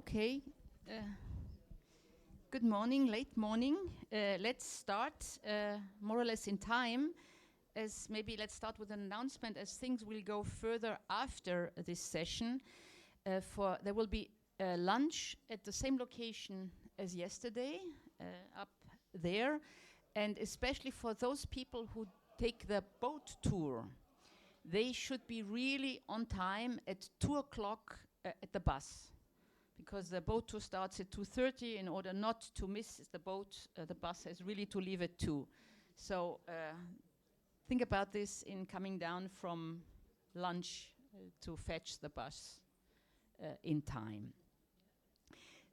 Okay. Good morning, late morning. Let's start more or less in time. As maybe let's start with an announcement, as things will go further after this session. There will be lunch at the same location as yesterday, up there, and especially for those people who take the boat tour, they should be really on time at 2 o'clock at the bus, because the boat tour starts at 2:30. In order not to miss the boat, the bus has really to leave at 2. So think about this in coming down from lunch to fetch the bus in time.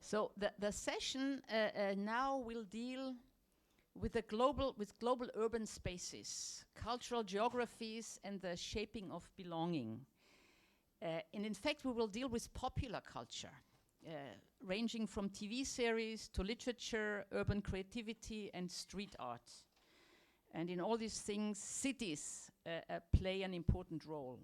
So the session now will deal with global urban spaces, cultural geographies, and the shaping of belonging. And in fact, we will deal with popular culture, ranging from TV series to literature, urban creativity, and street art. And in all these things, cities play an important role.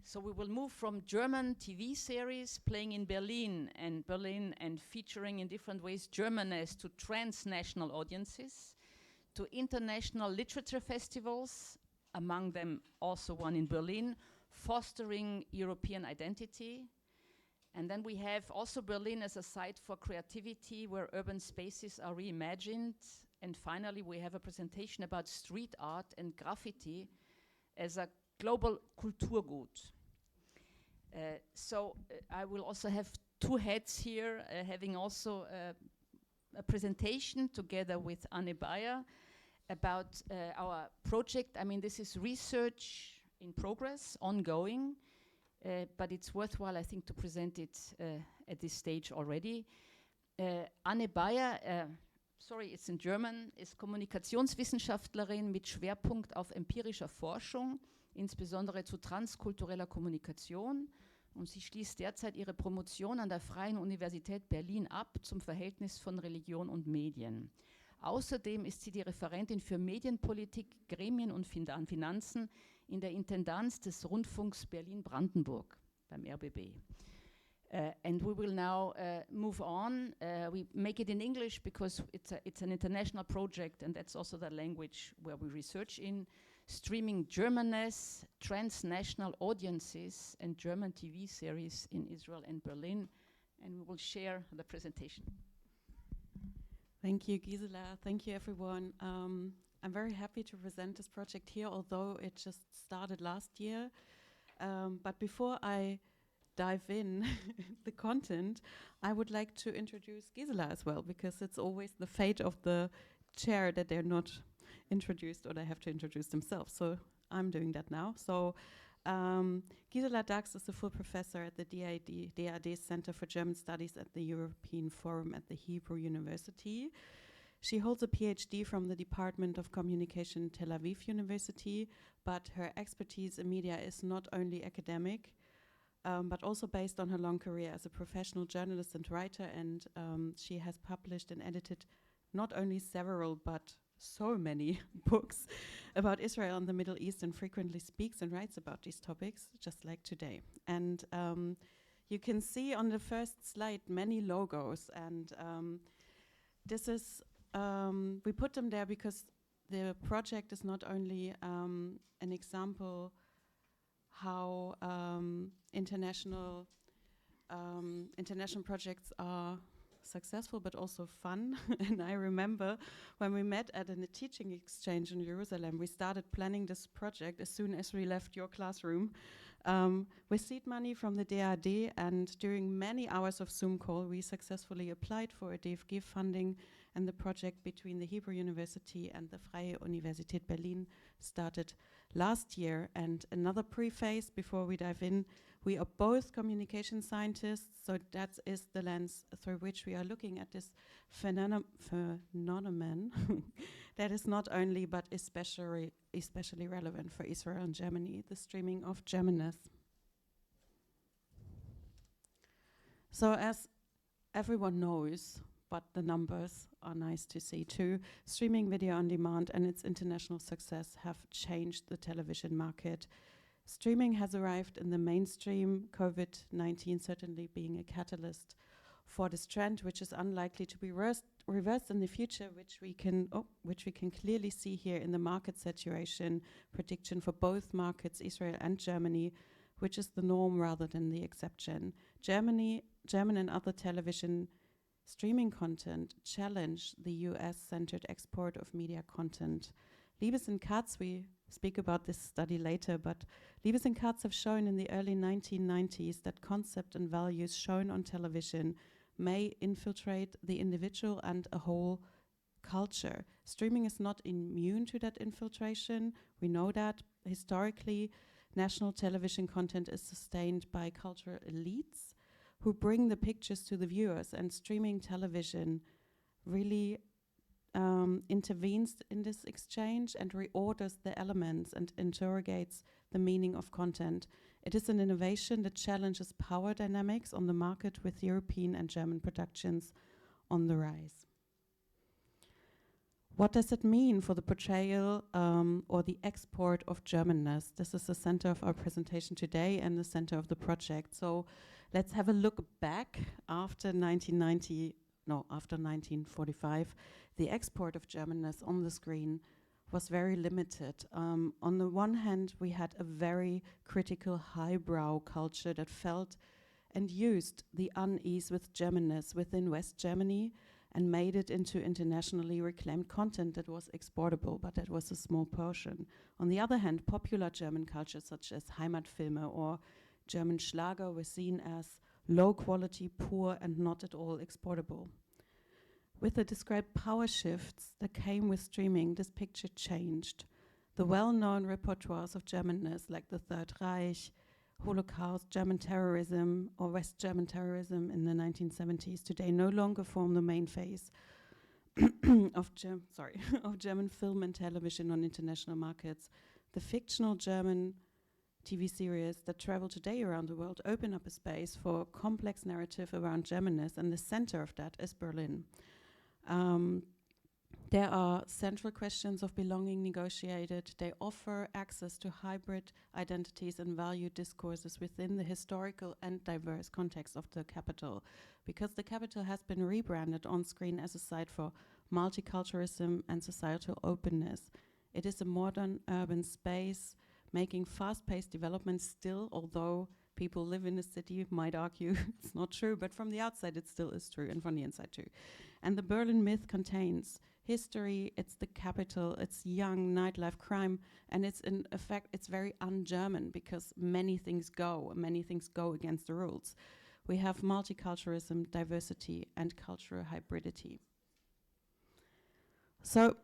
So we will move from German TV series playing in Berlin and featuring in different ways Germanness to transnational audiences, to international literature festivals, among them also one in Berlin, fostering European identity. And then we have also Berlin as a site for creativity where urban spaces are reimagined. And finally, we have a presentation about street art and graffiti as a global Kulturgut. I will also have two heads here, having also a presentation together with Anne Beier about our project. I mean, this is research in progress, ongoing, but it's worthwhile, I think, to present it at this stage already. Anne Beier, sorry, it's in German, ist Kommunikationswissenschaftlerin mit Schwerpunkt auf empirischer Forschung, insbesondere zu transkultureller Kommunikation. Und sie schließt derzeit ihre Promotion an der Freien Universität Berlin ab zum Verhältnis von Religion und Medien. Außerdem ist sie die Referentin für Medienpolitik, Gremien und Finanzen in der Intendanz des Rundfunks Berlin-Brandenburg beim RBB. And we will now move on. We make it in English because it's an international project, and that's also the language where we research in. Streaming Germanness, transnational audiences, and German TV series in Israel and Berlin. And we will share the presentation. Thank you, Gisela. Thank you, everyone. I'm very happy to present this project here, although it just started last year. But before I dive in the content, I would like to introduce Gisela as well, because it's always the fate of the chair that they're not introduced or they have to introduce themselves. So I'm doing that now. So Gisela Dachs is a full professor at the DAD Center for German Studies at the European Fórum at the Hebrew University. She holds a PhD from the Department of Communication Tel Aviv University, but her expertise in media is not only academic, but also based on her long career as a professional journalist and writer, and she has published and edited not only several, but so many books about Israel and the Middle East, and frequently speaks and writes about these topics, just like today. And you can see on the first slide many logos, and this is, we put them there because the project is not only an example how international projects are successful but also fun. And I remember when we met at a teaching exchange in Jerusalem, we started planning this project as soon as we left your classroom with seed money from the DAD, and during many hours of Zoom call we successfully applied for a DFG funding, and the project between the Hebrew University and the Freie Universität Berlin started last year. And another preface before we dive in: we are both communication scientists, so that is the lens through which we are looking at this phenomenon that is not only but especially relevant for Israel and Germany, the streaming of Germanness. So as everyone knows, but the numbers are nice to see too, streaming video on demand and its international success have changed the television market. Streaming has arrived in the mainstream, COVID-19 certainly being a catalyst for this trend, which is unlikely to be reversed in the future, which we can clearly see here in the market saturation prediction for both markets, Israel and Germany, which is the norm rather than the exception. German and other television streaming content challenge the US-centered export of media content. Liebes and Katz, we speak about this study later, but Liebes and Katz have shown in the early 1990s that concept and values shown on television may infiltrate the individual and a whole culture. Streaming is not immune to that infiltration. We know that historically, national television content is sustained by cultural elites who bring the pictures to the viewers, and streaming television really intervenes in this exchange and reorders the elements and interrogates the meaning of content. It is an innovation that challenges power dynamics on the market, with European and German productions on the rise. What does it mean for the portrayal or the export of Germanness? This is the center of our presentation today and the center of the project. So let's have a look back after 1945. The export of Germanness on the screen was very limited. On the one hand, we had a very critical highbrow culture that felt and used the unease with Germanness within West Germany and made it into internationally reclaimed content that was exportable, but that was a small portion. On the other hand, popular German culture such as Heimatfilme or German Schlager were seen as low quality, poor, and not at all exportable. With the described power shifts that came with streaming, this picture changed. The well-known repertoires of Germanness, like the Third Reich, Holocaust, German terrorism, or West German terrorism in the 1970s, today no longer form the main phase of German film and television on international markets. The fictional German TV series that travel today around the world open up a space for complex narrative around Germanness, and the center of that is Berlin. There are central questions of belonging negotiated. They offer access to hybrid identities and value discourses within the historical and diverse context of the capital, because the capital has been rebranded on screen as a site for multiculturalism and societal openness. It is a modern urban space making fast-paced development still, although people live in the city might argue it's not true, but from the outside it still is true, and from the inside too. And the Berlin myth contains history, it's the capital, it's young, nightlife, crime, and it's in effect, it's very un-German because many things go against the rules. We have multiculturalism, diversity, and cultural hybridity. So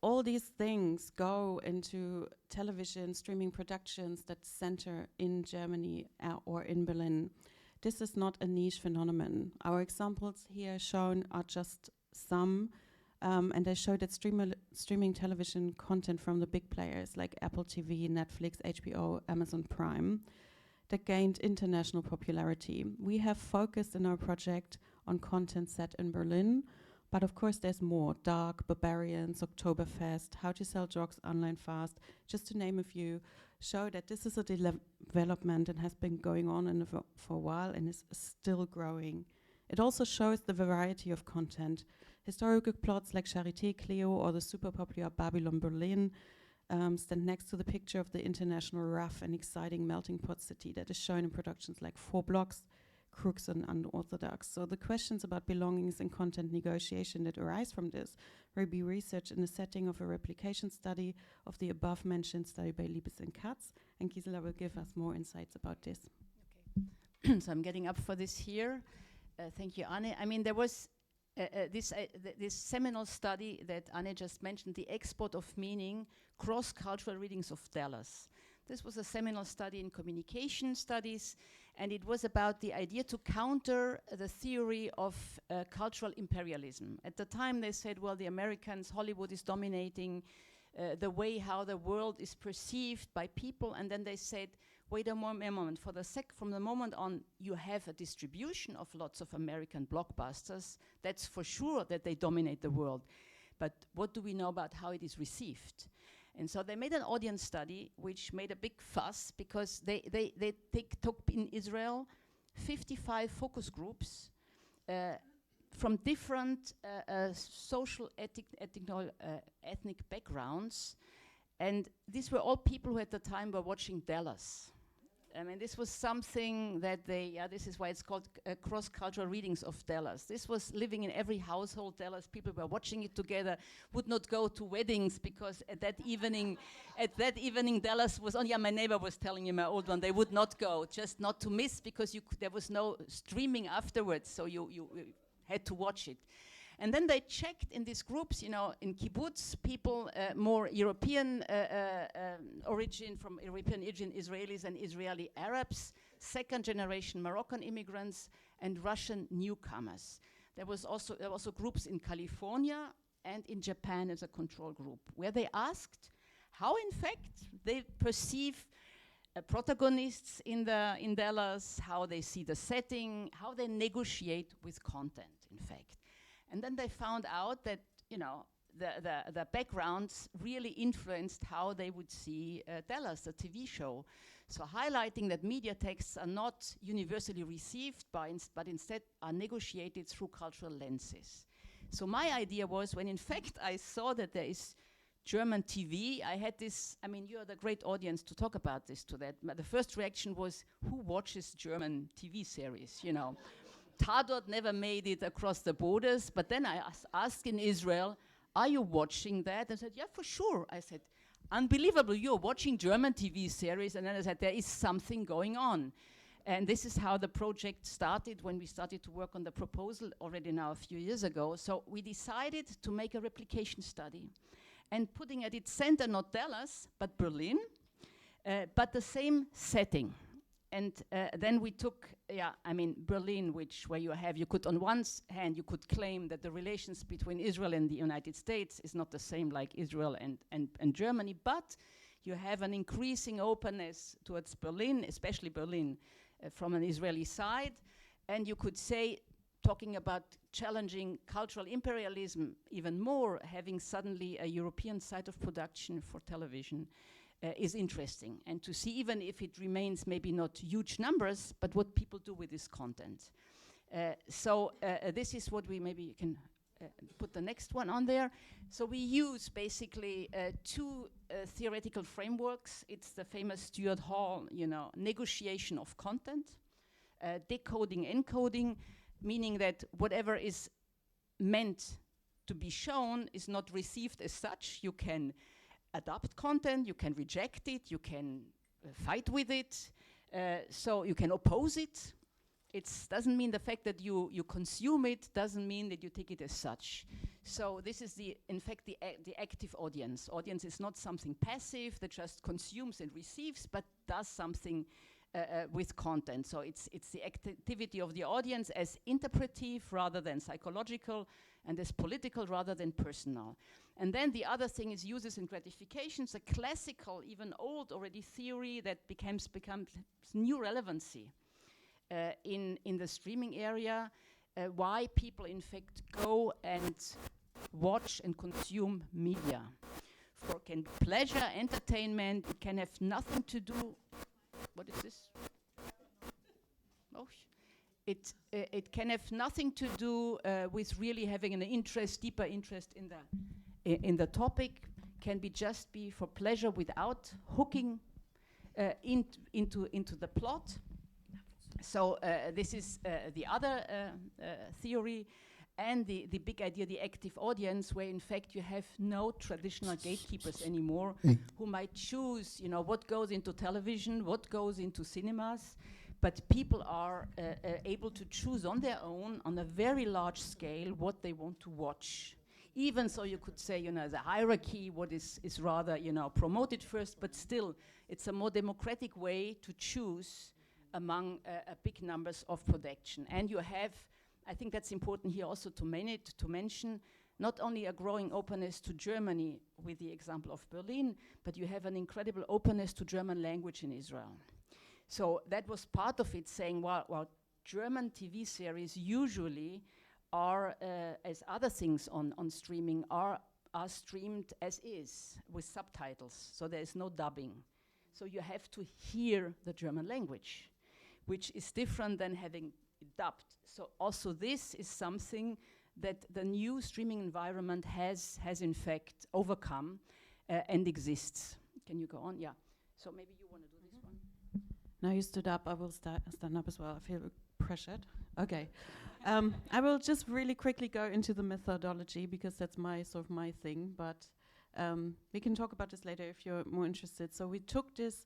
all these things go into television streaming productions that center in Germany or in Berlin. This is not a niche phenomenon. Our examples here shown are just some, and they show that streaming television content from the big players like Apple TV, Netflix, HBO, Amazon Prime, that gained international popularity. We have focused in our project on content set in Berlin, but of course there's more. Dark, Barbarians, Oktoberfest, How to Sell Drugs Online Fast, just to name a few, show that this is a development and has been going on for a while and is still growing. It also shows the variety of content. Historical plots like Charité, Cleo, or the super popular Babylon Berlin stand next to the picture of the international rough and exciting melting pot city that is shown in productions like Four Blocks, Crooks, and Unorthodox. So the questions about belongings and content negotiation that arise from this will be researched in the setting of a replication study of the above-mentioned study by Liebes and Katz, and Gisela will give us more insights about this. Okay. So I'm getting up for this here. Thank you, Anne. I mean, there was this seminal study that Anne just mentioned, the export of meaning, cross-cultural readings of Dallas. This was a seminal study in communication studies, and it was about the idea to counter the theory of cultural imperialism. At the time they said, well, the Americans, Hollywood is dominating the way how the world is perceived by people, and then they said, wait a moment, from the moment on you have a distribution of lots of American blockbusters, that's for sure that they dominate the world. But what do we know about how it is received? And so they made an audience study which made a big fuss because they took in Israel 55 focus groups from different social, ethnic backgrounds. And these were all people who at the time were watching Dallas. I mean, this was something that this is why it's called cross-cultural readings of Dallas. This was living in every household, Dallas. People were watching it together, would not go to weddings because at that evening, Dallas was on. Yeah, my neighbor was telling me, my old one, they would not go, just not to miss, because there was no streaming afterwards, so you had to watch it. And then they checked in these groups, in kibbutz, people more European origin, from European origin, Israelis and Israeli Arabs, second generation Moroccan immigrants, and Russian newcomers. There was also groups in California and in Japan as a control group, where they asked how, in fact, they perceive protagonists in Dallas, how they see the setting, how they negotiate with content, in fact. And then they found out that, the backgrounds really influenced how they would see Dallas, the TV show. So highlighting that media texts are not universally received, but instead are negotiated through cultural lenses. So my idea was, when in fact I saw that there is German TV, I had this, you're the great audience to talk about this to that. The first reaction was, who watches German TV series, Tadot never made it across the borders, but then I asked in Israel, are you watching that? And I said, yeah, for sure. I said, unbelievable, you're watching German TV series. And then I said, there is something going on. And this is how the project started, when we started to work on the proposal already now a few years ago. So we decided to make a replication study, and putting at its center not Dallas, but Berlin, but the same setting. And then we took, Berlin, where you could, on one hand, you could claim that the relations between Israel and the United States is not the same like Israel and Germany, but you have an increasing openness towards Berlin, especially Berlin, from an Israeli side. And you could say, talking about challenging cultural imperialism even more, having suddenly a European site of production for television, is interesting, and to see, even if it remains maybe not huge numbers, but what people do with this content. So this is what we maybe can put the next one on there. So we use basically two theoretical frameworks. It's the famous Stuart Hall, negotiation of content, decoding, encoding, meaning that whatever is meant to be shown is not received as such. You can adopt content, you can reject it, you can fight with it, so you can oppose it. It doesn't mean the fact that you consume it doesn't mean that you take it as such. So this is in fact the active audience. Audience is not something passive that just consumes and receives, but does something with content. So it's the activity of the audience as interpretive rather than psychological, and as political rather than personal. And then the other thing is uses and gratifications, a classical, even old already theory that becomes new relevancy in the streaming area, why people in fact go and watch and consume media. For can be pleasure, entertainment, it can have nothing to do, what is this? Oh, it can have nothing to do with really having an interest, deeper interest in the topic. Can be for pleasure without hooking into the plot. So this is the other theory, and the big idea, the active audience, where in fact you have no traditional gatekeepers anymore, who might choose, what goes into television, what goes into cinemas. But people are able to choose on their own, on a very large scale, what they want to watch. Even so, you could say, the hierarchy, what is rather, promoted first, but still, it's a more democratic way to choose among big numbers of production. And you have, I think that's important here also to mention, not only a growing openness to Germany with the example of Berlin, but you have an incredible openness to German language in Israel. So that was part of it, saying, well, German TV series usually are, as other things on streaming, are streamed as is, with subtitles, so there is no dubbing. So you have to hear the German language. which is different than having it dubbed. So also this is something that the new streaming environment has in fact overcome and exists. Can you go on? Yeah. So maybe you want to do this one. Now you stood up, I will stand up as well. I feel pressured. Okay. I will just really quickly go into the methodology because that's my thing, but we can talk about this later if you're more interested. So we took this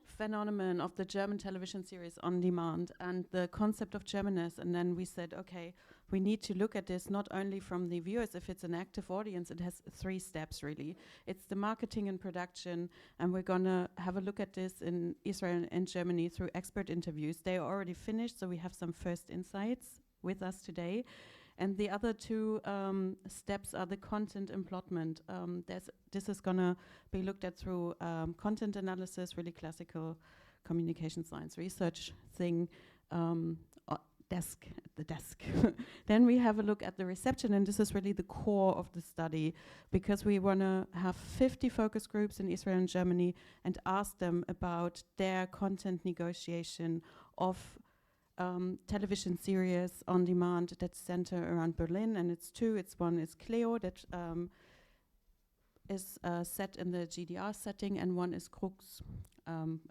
phenomenon of the German television series on demand and the concept of Germanness, and then we said, okay, we need to look at this not only from the viewers, if it's an active audience, it has 3 steps really. It's the marketing and production, and we're gonna have a look at this in Israel and Germany through expert interviews. They are already finished, so we have some first insights with us today. And the other 2 steps are the content and plotment. This is gonna be looked at through content analysis, really classical communication science research thing, the desk. Then we have a look at the reception, and this is really the core of the study, because we wanna have 50 focus groups in Israel and Germany and ask them about their content negotiation of television series on demand that center around Berlin, and it's 2. One is Cleo that is set in the GDR setting, and one is Krux,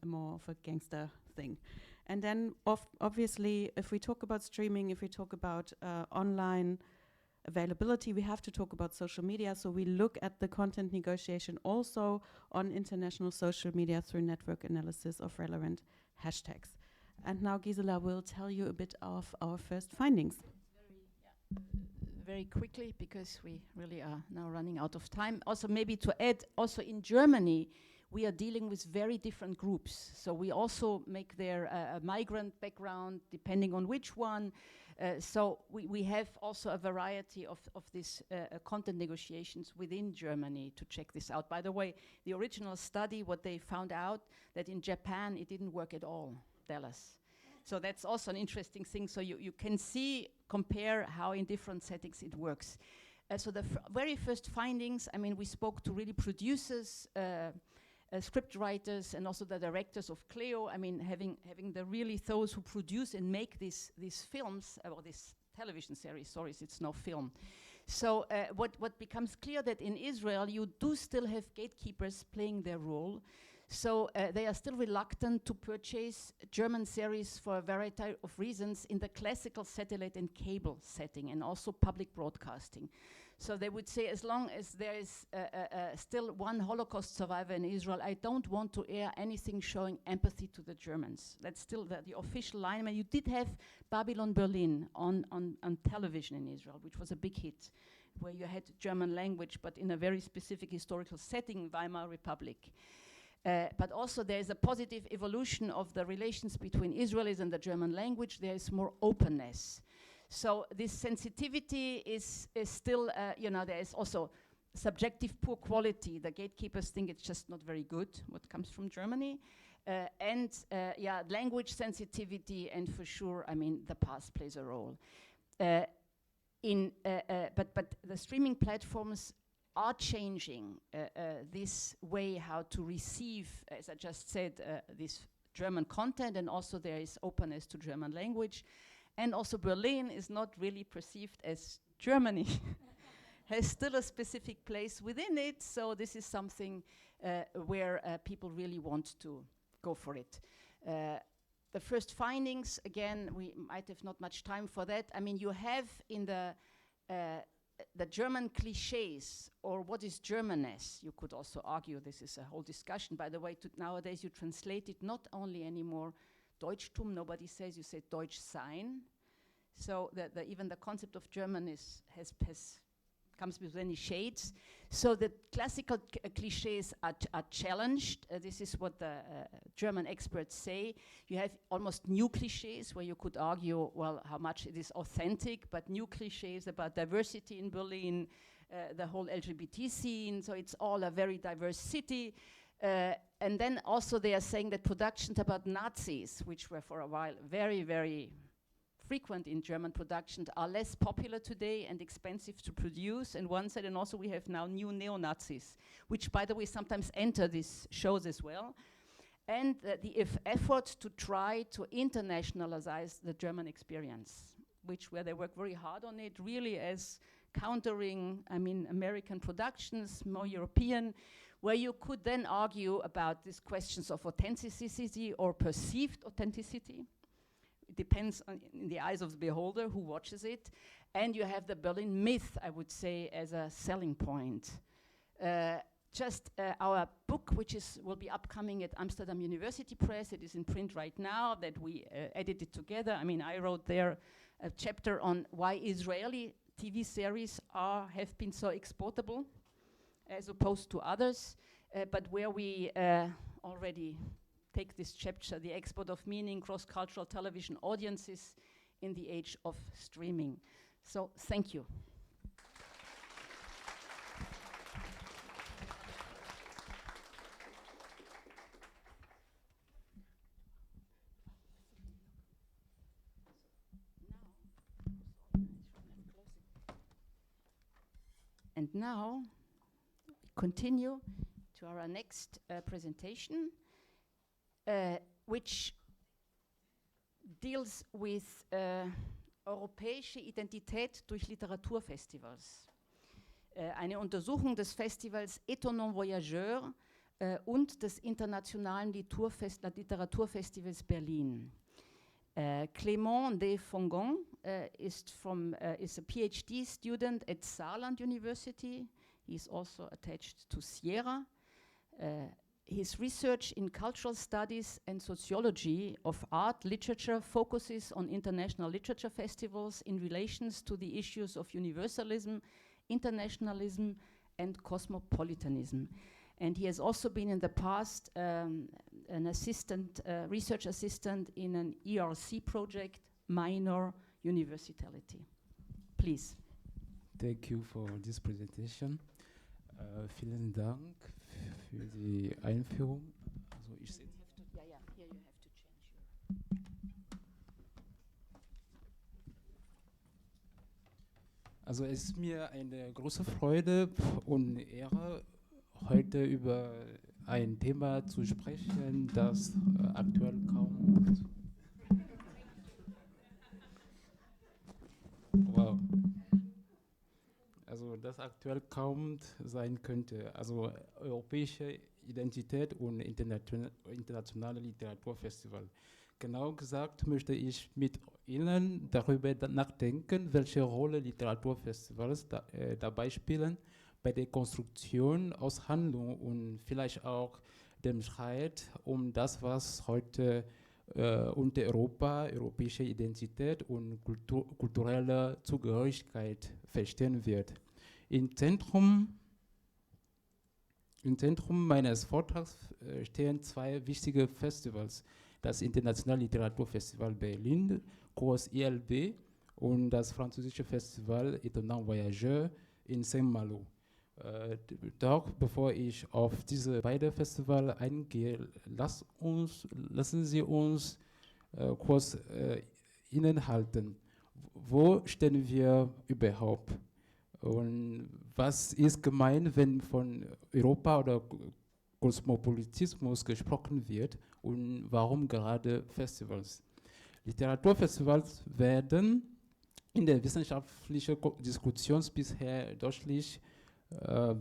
more of a gangster thing. And then obviously, if we talk about streaming, if we talk about online availability, we have to talk about social media. So we look at the content negotiation also on international social media through network analysis of relevant hashtags. And now Gisela will tell you a bit of our first findings. Very quickly, because we really are now running out of time. Also, maybe to add, also in Germany, we are dealing with very different groups. So we also make their a migrant background, depending on which one. So we have also a variety of these content negotiations within Germany to check this out. By the way, the original study, what they found out, that in Japan, it didn't work at all. Dallas. So that's also an interesting thing. So you can see, compare how in different settings it works. So the very first findings, I mean, we spoke to really producers, script writers, and also the directors of Cleo. I mean, having those who produce and make these films, or this television series, sorry, it's no film. So what becomes clear that in Israel, you do still have gatekeepers playing their role. So they are still reluctant to purchase German series for a variety of reasons in the classical satellite and cable setting, and also public broadcasting. So they would say, as long as there is still one Holocaust survivor in Israel, I don't want to air anything showing empathy to the Germans. That's still the official line. I mean, you did have Babylon Berlin on television in Israel, which was a big hit, where you had German language, but in a very specific historical setting, Weimar Republic. But also there is a positive evolution of the relations between Israelis and the German language. There is more openness. So this sensitivity is still, there is also subjective poor quality. The gatekeepers think it's just not very good, what comes from Germany. Language sensitivity, and for sure, I mean, the past plays a role. But the streaming platforms are changing this way how to receive, as I just said, this German content, and also there is openness to German language. And also Berlin is not really perceived as Germany, has still a specific place within it, so this is something where people really want to go for it. The first findings, again, we might have not much time for that. I mean, you have in the German cliches, or what is Germanness? You could also argue, this is a whole discussion. By the way, nowadays you translate it not only anymore Deutschtum, nobody says, you say Deutsch sein. So even the concept of German comes with many shades. So the classical cliches are challenged. This is what the German experts say. You have almost new cliches where you could argue, well, how much it is authentic, but new cliches about diversity in Berlin, the whole LGBT scene. So it's all a very diverse city. And then also they are saying that productions about Nazis, which were for a while very, very frequent in German productions, are less popular today and expensive to produce, and one side, and also we have now new neo-Nazis, which by the way sometimes enter these shows as well. and the effort to try to internationalize the German experience, where they work very hard on it, really as countering, I mean, American productions, more European, where you could then argue about these questions of authenticity or perceived authenticity. It depends on, in the eyes of the beholder who watches it. And you have the Berlin myth, I would say, as a selling point. Our book, which will be upcoming at Amsterdam University Press, it is in print right now, that we edited together. I mean, I wrote there a chapter on why Israeli TV series have been so exportable as opposed to others, but where we already take this chapter, the export of meaning, cross-cultural television audiences in the age of streaming. So, thank you. And now, we continue to our next presentation, which deals with europäische Identität durch Literaturfestivals. Eine Untersuchung des Festivals Étonnants Voyageurs und des internationalen Literaturfestivals Berlin. Clément Ndé Fongang is a PhD student at Saarland University. He's also attached to Sierra. His research in cultural studies and sociology of art literature focuses on international literature festivals in relations to the issues of universalism, internationalism, and cosmopolitanism. And he has also been in the past an research assistant in an ERC project, Minor Universality. Please. Thank you for this presentation. Vielen Dank für die Einführung. Also ich sehe. Here you have to change Also es ist mir eine große Freude und Ehre, heute über ein Thema zu sprechen, das aktuell kaum das aktuell kaum sein könnte. Also europäische Identität und internationale Literaturfestival. Genau gesagt möchte ich mit Ihnen darüber nachdenken, welche Rolle Literaturfestivals dabei spielen bei der Konstruktion, Aushandlung und vielleicht auch dem Streit um das, was heute unter europäische Identität und kulturelle Zugehörigkeit verstehen wird. Im Zentrum meines Vortrags stehen zwei wichtige Festivals: das Internationale Literaturfestival Berlin, kurz ILB, und das französische Festival Étonnants Voyageurs in Saint-Malo. Doch bevor ich auf diese beiden Festivals eingehe, lassen Sie uns kurz innehalten. Wo stehen wir überhaupt? Und was ist gemeint, wenn von Europa oder Kosmopolitismus gesprochen wird, und warum gerade Festivals? Literaturfestivals werden in der wissenschaftlichen Diskussion bisher deutlich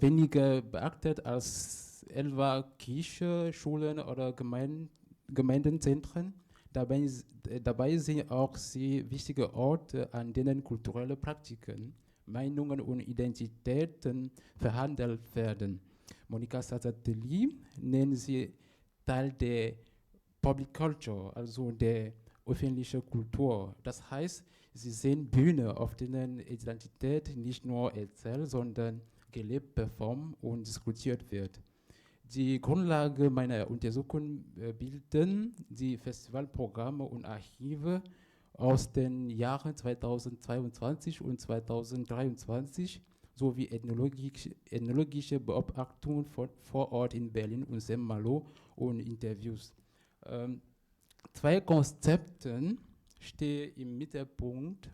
weniger beachtet als etwa Kirche, Schulen oder Gemeindezentren. Dabei sind auch sehr wichtige Orte, an denen kulturelle Praktiken, Meinungen und Identitäten verhandelt werden. Monika Sassateli nennt sie Teil der Public Culture, also der öffentlichen Kultur. Das heißt, sie sind Bühnen, auf denen Identität nicht nur erzählt, sondern gelebt, performt und diskutiert wird. Die Grundlage meiner Untersuchung bilden die Festivalprogramme und Archive aus den Jahren 2022 und 2023 sowie ethnologische Beobachtungen vor Ort in Berlin und Saint-Malo und Interviews. Zwei Konzepte stehen im Mittelpunkt,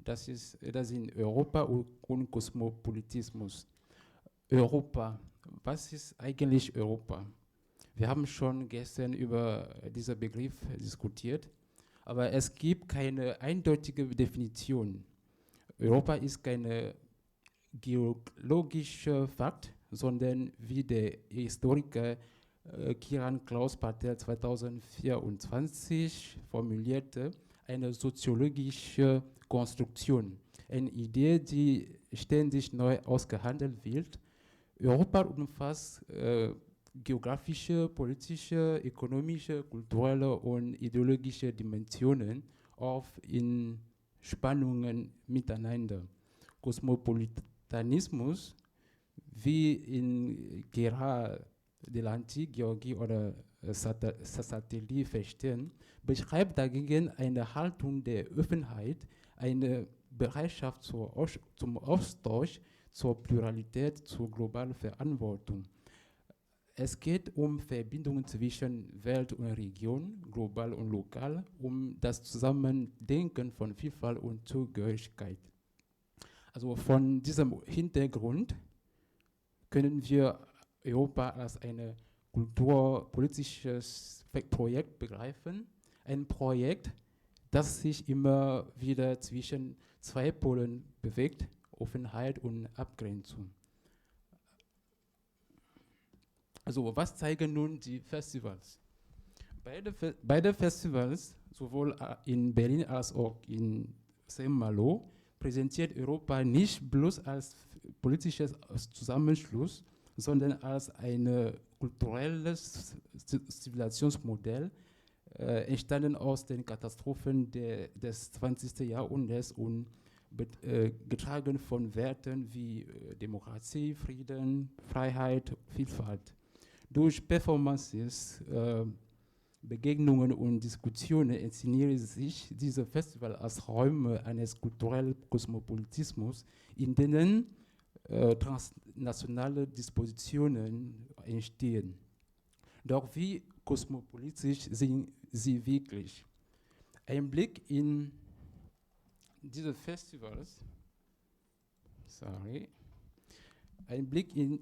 das sind Europa und Kosmopolitismus. Europa, was ist eigentlich Europa? Wir haben schon gestern über diesen Begriff diskutiert, aber es gibt keine eindeutige Definition. Europa ist keine geologische Fakt, sondern wie der Historiker Kieran Klaus-Patel 2024 formulierte, eine soziologische Konstruktion. Eine Idee, die ständig neu ausgehandelt wird. Europa umfasst geografische, politische, ökonomische, kulturelle und ideologische Dimensionen, oft in Spannungen miteinander. Kosmopolitanismus, wie in Gera de l'Antique, Georgie oder Satellit verstehen, beschreibt dagegen eine Haltung der Offenheit, eine Bereitschaft zum Austausch, zur Pluralität, zur globalen Verantwortung. Es geht um Verbindungen zwischen Welt und Region, global und lokal, um das Zusammendenken von Vielfalt und Zugehörigkeit. Also von diesem Hintergrund können wir Europa als ein kulturpolitisches Projekt begreifen. Ein Projekt, das sich immer wieder zwischen zwei Polen bewegt, Offenheit und Abgrenzung. Also was zeigen nun die Festivals? Beide Festivals, sowohl in Berlin als auch in Saint-Malo, präsentiert Europa nicht bloß als politisches Zusammenschluss, sondern als ein kulturelles Zivilisationsmodell, entstanden aus den Katastrophen des 20. Jahrhunderts und getragen von Werten wie Demokratie, Frieden, Freiheit, Vielfalt. Durch Performances, Begegnungen und Diskussionen inszenieren sich diese Festival als Räume eines kulturellen Kosmopolitismus, in denen transnationale Dispositionen entstehen. Doch wie kosmopolitisch sind sie wirklich? Ein Blick in diese Festivals, ein Blick in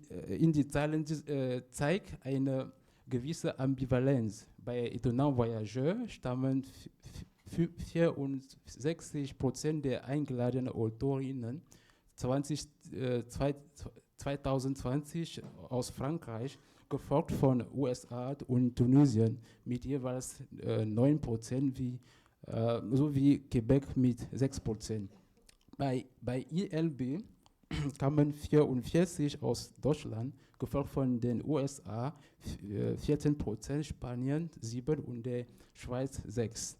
die Zahlen zeigt eine gewisse Ambivalenz. Bei Étonnants Voyageurs stammen 64% der eingeladenen Autorinnen 2020 aus Frankreich, gefolgt von USA und Tunesien mit jeweils 9%, sowie Quebec mit 6%. Bei ILB kamen 44 aus Deutschland, gefolgt von den USA 14%, Spanien 7% und der Schweiz 6%.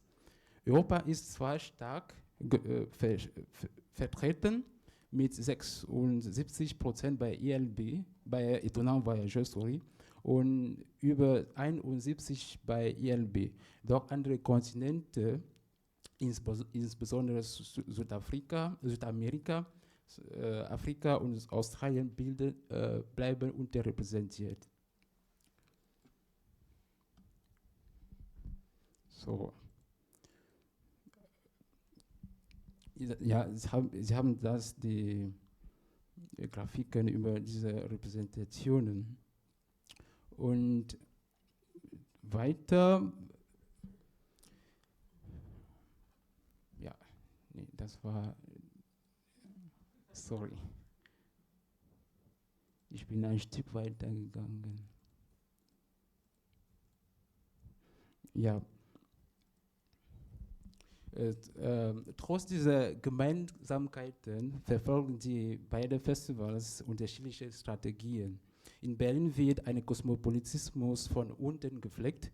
Europa ist zwar stark vertreten mit 76% bei ILB, bei Étonnants Voyageurs, und über 71% bei ILB. Doch andere Kontinente, insbesondere Südamerika, Afrika und Australien bleiben unterrepräsentiert. So. Ja, Sie haben die Grafiken über diese Repräsentationen. Und weiter, ja, nee, das war, sorry, ich bin ein Stück weiter gegangen. Ja, trotz dieser Gemeinsamkeiten verfolgen die beiden Festivals unterschiedliche Strategien. In Berlin wird ein Kosmopolitismus von unten geprägt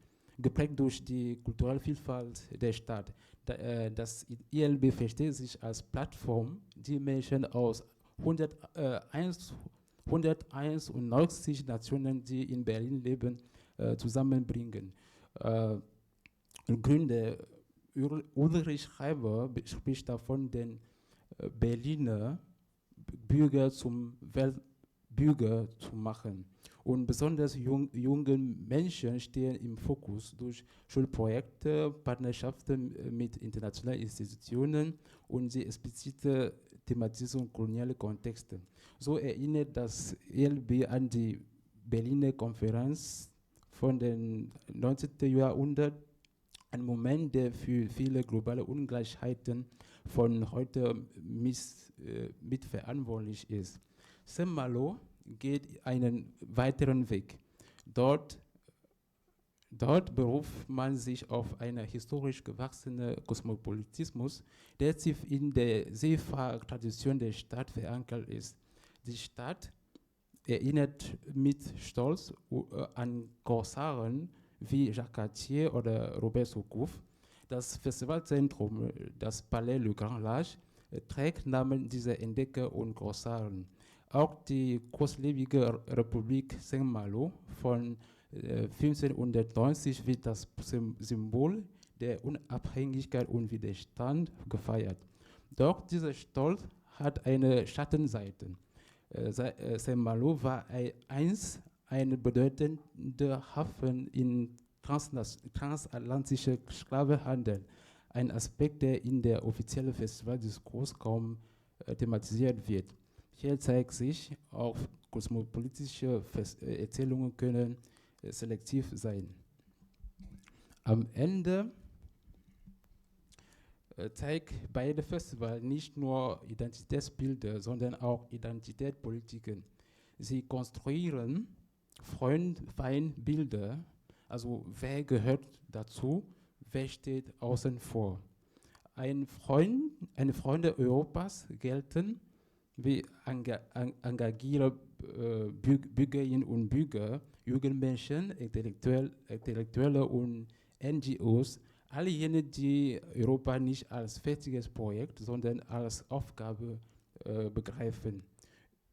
durch die kulturelle Vielfalt der Stadt. Das ILB versteht sich als Plattform, die Menschen aus 191 Nationen, die in Berlin leben, zusammenbringen. Gründer Ulrich Schreiber spricht davon, den Berliner Bürger zum Weltbürger zu machen. Und besonders junge Menschen stehen im Fokus durch Schulprojekte, Partnerschaften mit internationalen Institutionen und die explizite Thematisierung kolonialer Kontexte. So erinnert das ELB an die Berliner Konferenz von dem 19. Jahrhundert, ein Moment, der für viele globale Ungleichheiten von heute mitverantwortlich ist. Saint-Malo geht einen weiteren Weg. Dort beruft man sich auf einen historisch gewachsenen Kosmopolitismus, der tief in der Seefahrtradition der Stadt verankert ist. Die Stadt erinnert mit Stolz an Korsaren wie Jacques Cartier oder Robert Surcouf. Das Festivalzentrum, das Palais Le Grand Large, trägt Namen dieser Entdecker und Korsaren. Auch die kurzlebige Republik Saint-Malo von 1590 wird das Symbol der Unabhängigkeit und Widerstand gefeiert. Doch dieser Stolz hat eine Schattenseite. Saint-Malo war einst ein bedeutender Hafen im transatlantischen Sklavenhandel, ein Aspekt, der in der offiziellen Festivaldiskurs kaum thematisiert wird. Hier zeigt sich, auch kosmopolitische Erzählungen können selektiv sein. Am Ende zeigt beide Festivals nicht nur Identitätsbilder, sondern auch Identitätspolitiken. Sie konstruieren Freund-Feind-Bilder, also wer gehört dazu, wer steht außen vor. Eine Freunde Europas gelten wie engagierte Bürgerinnen und Bürger, junge Menschen, Intellektuelle und NGOs, alle jene, die Europa nicht als fertiges Projekt, sondern als Aufgabe begreifen.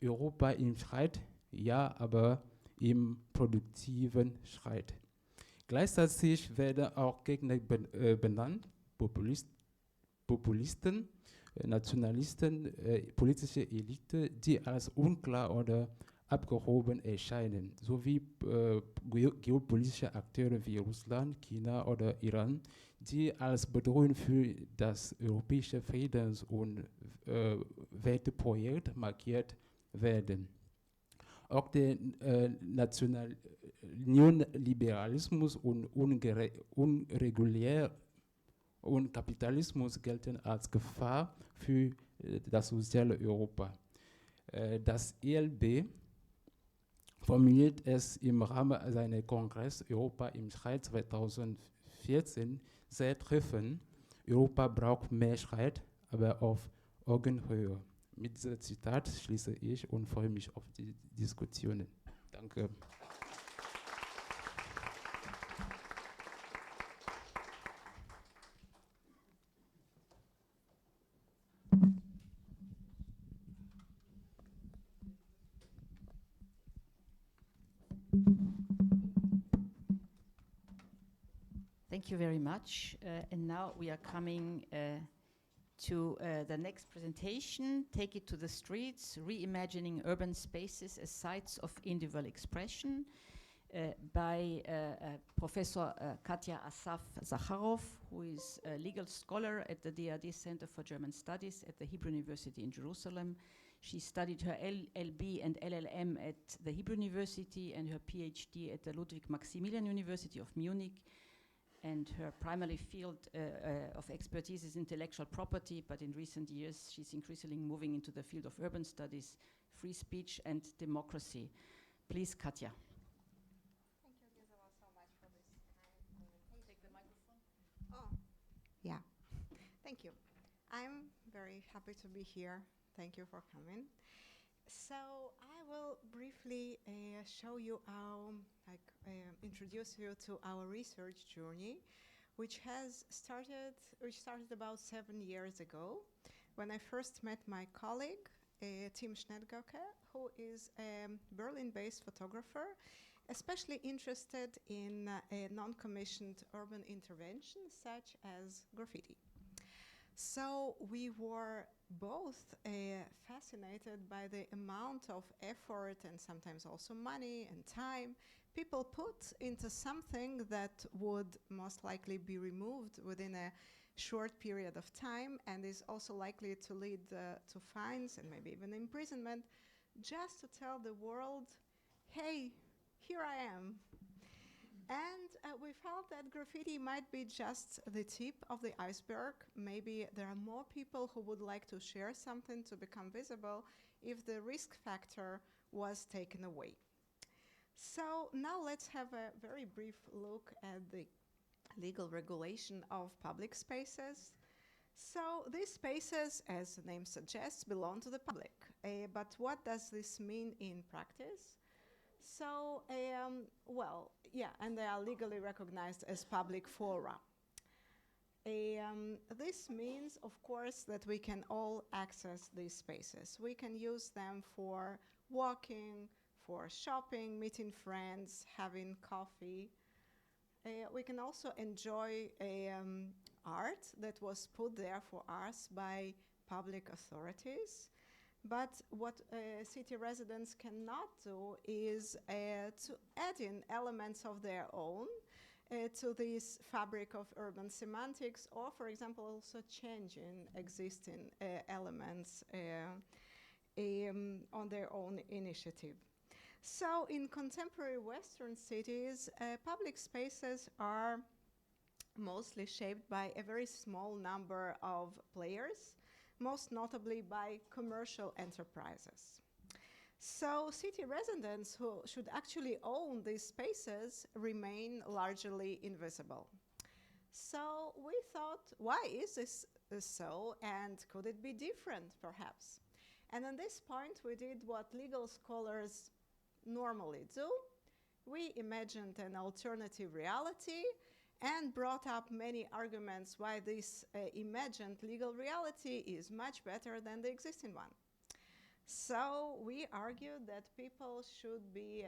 Europa im Streit, ja, aber im produktiven Streit. Gleichzeitig werden auch Gegner benannt, Populisten, Nationalisten, politische Elite, die als unklar oder abgehoben erscheinen, sowie geopolitische Akteure wie Russland, China oder Iran, die als Bedrohung für das europäische Friedens- und Werteprojekt markiert werden. Auch der Neoliberalismus und und Kapitalismus gelten als Gefahr für das soziale Europa. Das ELB formuliert es im Rahmen seines Kongress Europa im Streit 2014 sehr treffend. Europa braucht mehr Streit, aber auf Augenhöhe. Mit diesem Zitat schließe ich und freue mich auf die Diskussionen. Danke. Thank you very much. And now we are coming to the next presentation, Take It to the Streets, Reimagining Urban Spaces as Sites of Individual Expression, by Professor Katya Assaf-Zakharov, who is a legal scholar at the DRD Center for German Studies at the Hebrew University in Jerusalem. She studied her LLB and LLM at the Hebrew University and her PhD at the Ludwig Maximilian University of Munich. And her primary field of expertise is intellectual property, but in recent years she's increasingly moving into the field of urban studies, free speech and democracy. Please, Katya. Thank you, Gisela, so much for this kind Take the microphone. Oh, yeah. Thank you. I'm very happy to be here. Thank you for coming. So I will briefly show you introduce you to our research journey, which started about 7 years ago, when I first met my colleague, Tim Schnedgöcke, who is a Berlin-based photographer, especially interested in non-commissioned urban interventions such as graffiti. So we were both fascinated by the amount of effort and sometimes also money and time people put into something that would most likely be removed within a short period of time and is also likely to lead to fines and maybe even imprisonment, just to tell the world, hey, here I am. And we felt that graffiti might be just the tip of the iceberg. Maybe there are more people who would like to share something to become visible if the risk factor was taken away. So now let's have a very brief look at the legal regulation of public spaces. So these spaces, as the name suggests, belong to the public. But what does this mean in practice? So, and they are legally recognized as public fora. This means, of course, that we can all access these spaces. We can use them for walking, for shopping, meeting friends, having coffee. We can also enjoy art that was put there for us by public authorities. But what city residents cannot do is to add in elements of their own to this fabric of urban semantics, or, for example, also changing existing elements on their own initiative. So in contemporary Western cities, public spaces are mostly shaped by a very small number of players, most notably by commercial enterprises. So city residents who should actually own these spaces remain largely invisible. So we thought, why is this so, and could it be different, perhaps? And at this point, we did what legal scholars normally do. We imagined an alternative reality and brought up many arguments why this imagined legal reality is much better than the existing one. So we argued that people should be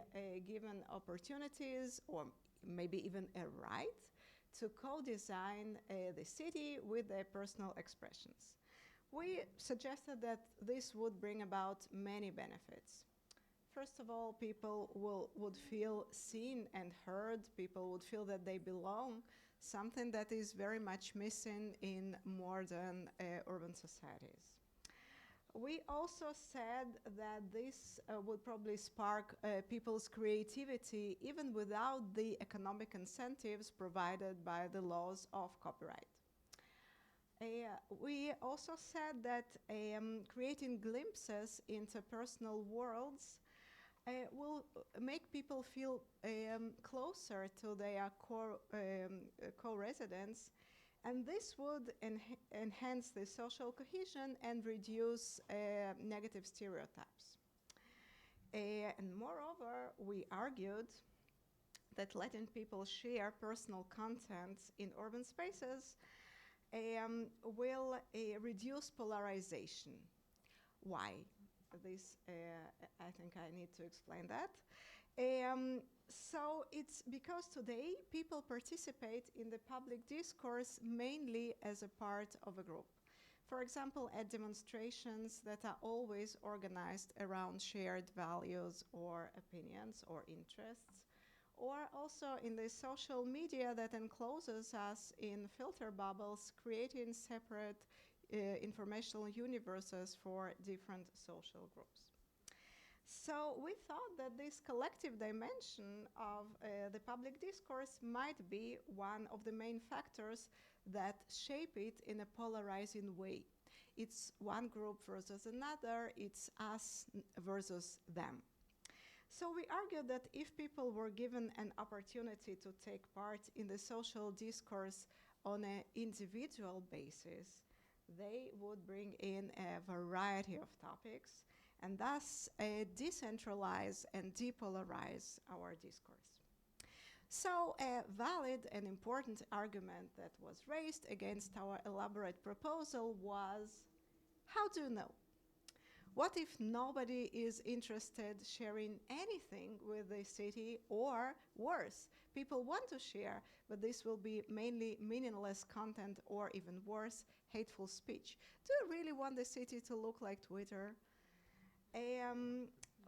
given opportunities, or maybe even a right, to co-design the city with their personal expressions. We suggested that this would bring about many benefits. First of all, people would feel seen and heard. People would feel that they belong, something that is very much missing in modern urban societies. We also said that this would probably spark people's creativity even without the economic incentives provided by the laws of copyright. We also said that creating glimpses into personal worlds will make people feel closer to their co-residents, and this would enhance the social cohesion and reduce negative stereotypes. And moreover, we argued that letting people share personal content in urban spaces will reduce polarization. Why? This, I think I need to explain that. So it's because today people participate in the public discourse mainly as a part of a group. For example, at demonstrations that are always organized around shared values or opinions or interests, or also in the social media that encloses us in filter bubbles, creating separate informational universes for different social groups. So we thought that this collective dimension of the public discourse might be one of the main factors that shape it in a polarizing way. It's one group versus another, it's us versus them. So we argued that if people were given an opportunity to take part in the social discourse on an individual basis, they would bring in a variety of topics and thus decentralize and depolarize our discourse. So a valid and important argument that was raised against our elaborate proposal was, how do you know? What if nobody is interested sharing anything with the city, or worse, people want to share, but this will be mainly meaningless content or even worse, hateful speech? Do you really want the city to look like Twitter?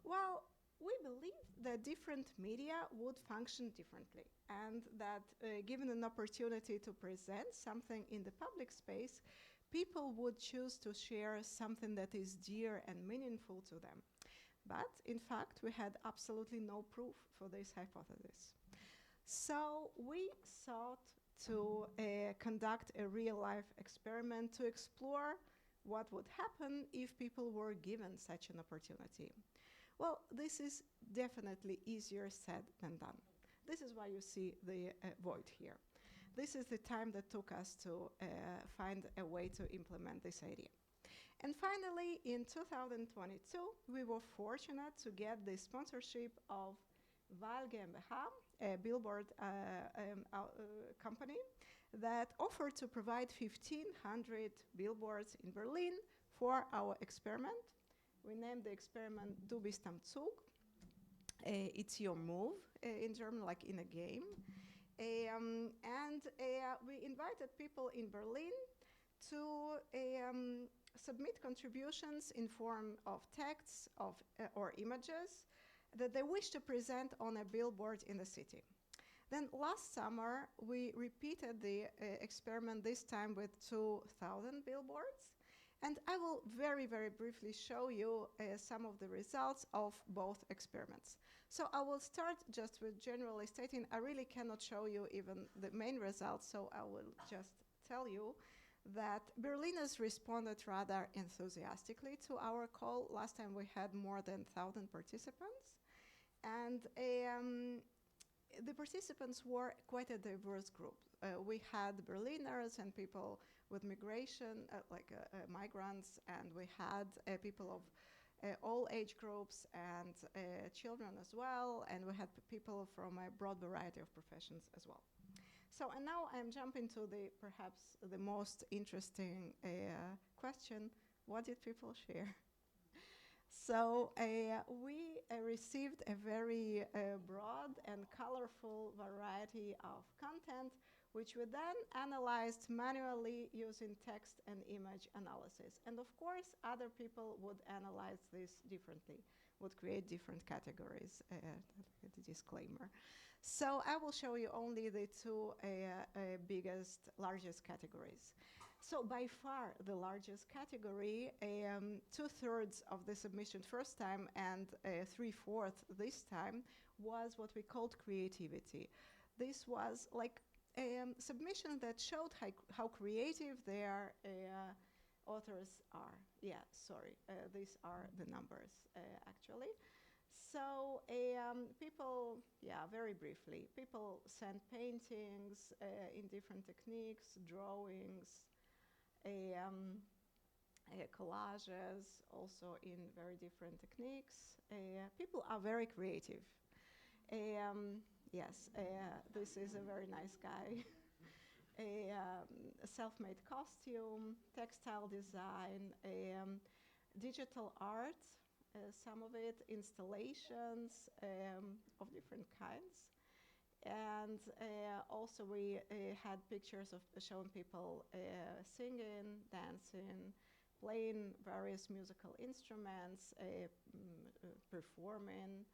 Well, we believe that different media would function differently, and that given an opportunity to present something in the public space, people would choose to share something that is dear and meaningful to them. But in fact, we had absolutely no proof for this hypothesis. So we sought to conduct a real-life experiment to explore what would happen if people were given such an opportunity. Well, this is definitely easier said than done. This is why you see the void here. This is the time that took us to find a way to implement this idea. And finally, in 2022, we were fortunate to get the sponsorship of VII GmbH, a billboard company that offered to provide 1,500 billboards in Berlin for our experiment. We named the experiment Du bist am Zug. It's your move in German, like in a game. And we invited people in Berlin to submit contributions in form of texts or images that they wish to present on a billboard in the city. Then last summer, we repeated the experiment, this time with 2,000 billboards. And I will very, very briefly show you some of the results of both experiments. So I will start just with generally stating, I really cannot show you even the main results, so I will just tell you that Berliners responded rather enthusiastically to our call. Last time we had more than 1,000 participants. And the participants were quite a diverse group. We had Berliners and people with migration, migrants, and we had people of all age groups and children as well, and we had people from a broad variety of professions as well. So, and now I'm jumping to the perhaps the most interesting question: what did people share? So we received a very broad and colorful variety of content, which we then analyzed manually using text and image analysis. And of course, other people would analyze this differently, would create different categories, the disclaimer. So I will show you only the two largest categories. So by far the largest category, 2/3 of the submission first time and 3/4 this time, was what we called creativity. This was like a submission that showed how creative their authors are. Yeah, sorry, these are the numbers actually. So people, yeah, very briefly, people sent paintings in different techniques, drawings, collages, also in very different techniques. People are very creative. Yes, this is a very nice guy. A self-made costume, textile design, digital art, some of it, installations of different kinds. And also we had pictures of showing people singing, dancing, playing various musical instruments, performing.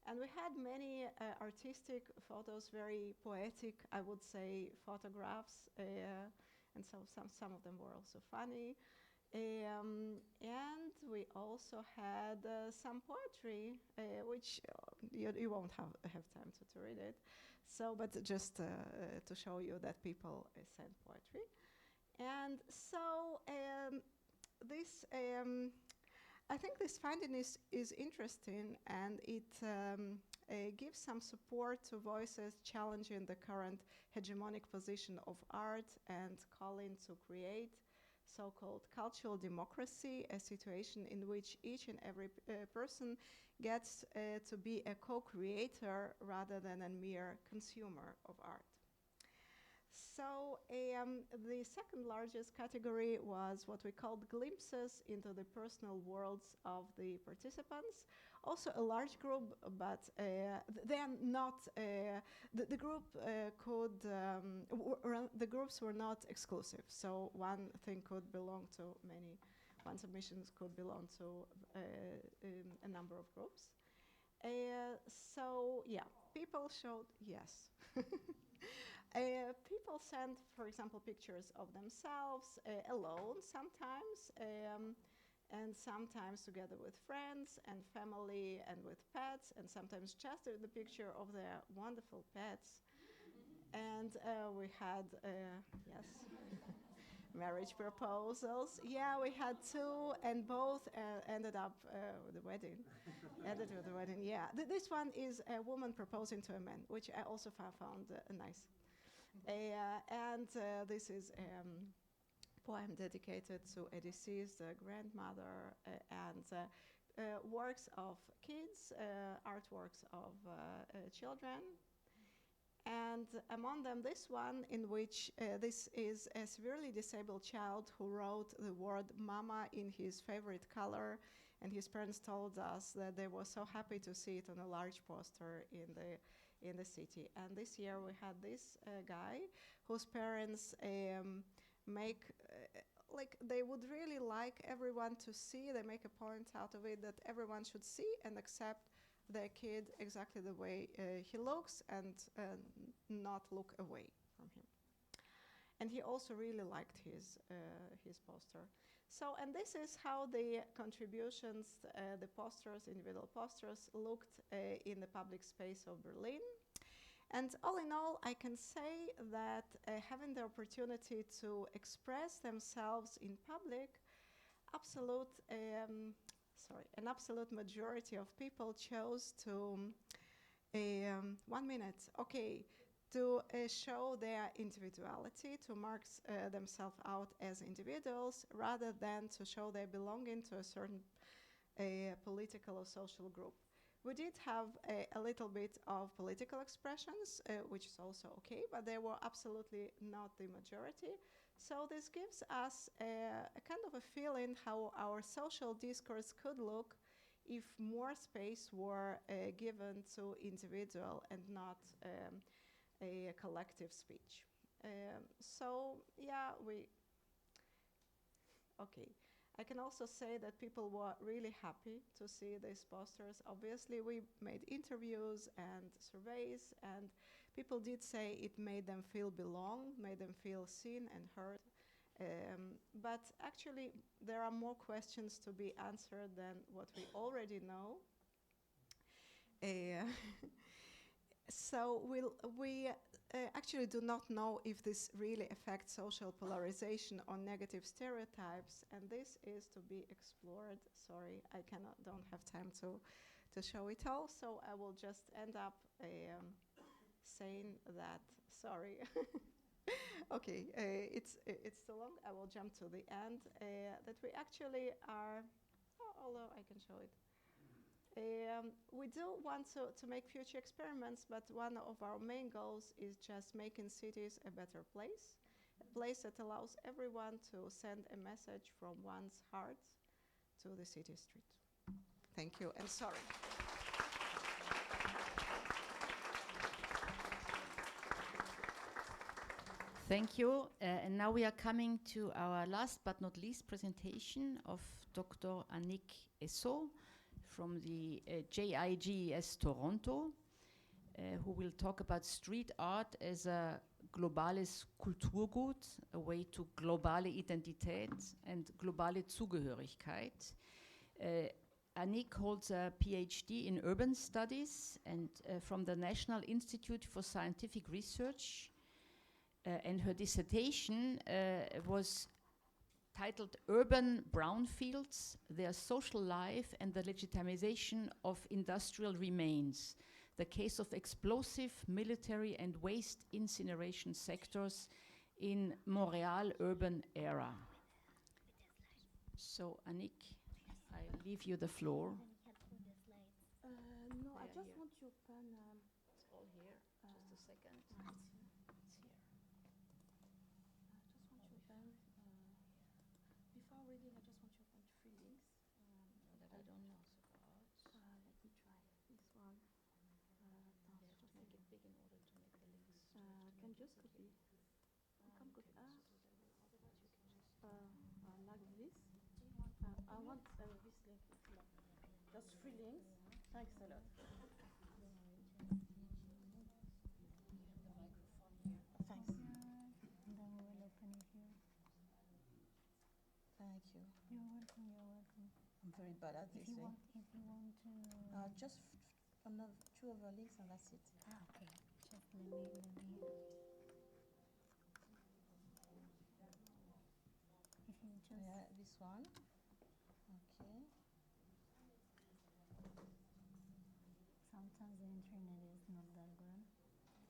And we had many artistic photos, very poetic, I would say, photographs. And so some of them were also funny. And we also had some poetry, which you won't have time to read it. So, but just to show you that people sent poetry. And so this, I think this finding is interesting, and it gives some support to voices challenging the current hegemonic position of art and calling to create so-called cultural democracy, a situation in which each and every person gets to be a co-creator rather than a mere consumer of art. So the second largest category was what we called glimpses into the personal worlds of the participants. Also a large group, but they are not, the group the groups were not exclusive. So one thing could belong to many, one submissions could belong to a number of groups. So yeah, people showed, yes. People sent, for example, pictures of themselves alone sometimes, and sometimes together with friends and family and with pets, and sometimes just the picture of their wonderful pets. And we had, yes, marriage proposals. Yeah, we had two, and both ended up with the wedding. Ended with the wedding, yeah. This one is a woman proposing to a man, which I also found nice. And this is poem dedicated to a deceased grandmother and works of kids, artworks of children. And among them, this one, in which this is a severely disabled child who wrote the word mama in his favorite color, and his parents told us that they were so happy to see it on a large poster in the city. And this year we had this guy whose parents make, like, they would really like everyone to see, they make a point out of it that everyone should see and accept their kid exactly the way he looks and not look away from him. And he also really liked his poster. So, and this is how the contributions, the posters, individual posters, looked in the public space of Berlin. And all in all, I can say that having the opportunity to express themselves in public, an absolute majority of people chose to, 1 minute, okay, to show their individuality, to mark themselves out as individuals, rather than to show their belonging to a certain political or social group. We did have a little bit of political expressions, which is also okay, but they were absolutely not the majority. So this gives us a kind of a feeling how our social discourse could look if more space were given to individual and not a collective speech. So yeah, okay. I can also say that people were really happy to see these posters. Obviously, we made interviews and surveys, and people did say it made them feel belong, made them feel seen and heard. But actually, there are more questions to be answered than what we already know. So we actually do not know if this really affects social polarization or negative stereotypes, and this is to be explored. Sorry, I don't have time to show it all, so I will just end up saying that, sorry. Okay, it's too long. I will jump to the end. That we actually are, although I can show it. We do want to make future experiments, but one of our main goals is just making cities a better place, a place that allows everyone to send a message from one's heart to the city street. Thank you, and sorry. Thank you. And now we are coming to our last but not least presentation of Dr. Annick Essoh from the JIGS Toronto, who will talk about street art as a globales Kulturgut, a way to globale Identität and globale Zugehörigkeit. Annick holds a PhD in urban studies and from the National Institute for Scientific Research, and her dissertation was titled Urban Brownfields, Their Social Life and the Legitimization of Industrial Remains, the Case of Explosive, Military and Waste Incineration Sectors in Montreal Urban Era. So, Annick, I leave you the floor. No, I just want to open... It's all here, just a second. It's here. Before reading, I just want to open 3 links. That I don't know about. Let me try this one. They have to make it big in order to make the links. Can just copy. Come copy. Like this. I want this link. Just 3 links. Thanks a lot. Thanks. And then we will open it here. Thank you. You're welcome, you're welcome. I'm very bad at this. If you want to... Just another 2 other links and that's it. Okay. Just let me... Yeah, this one. Okay. Sometimes the internet is not that good.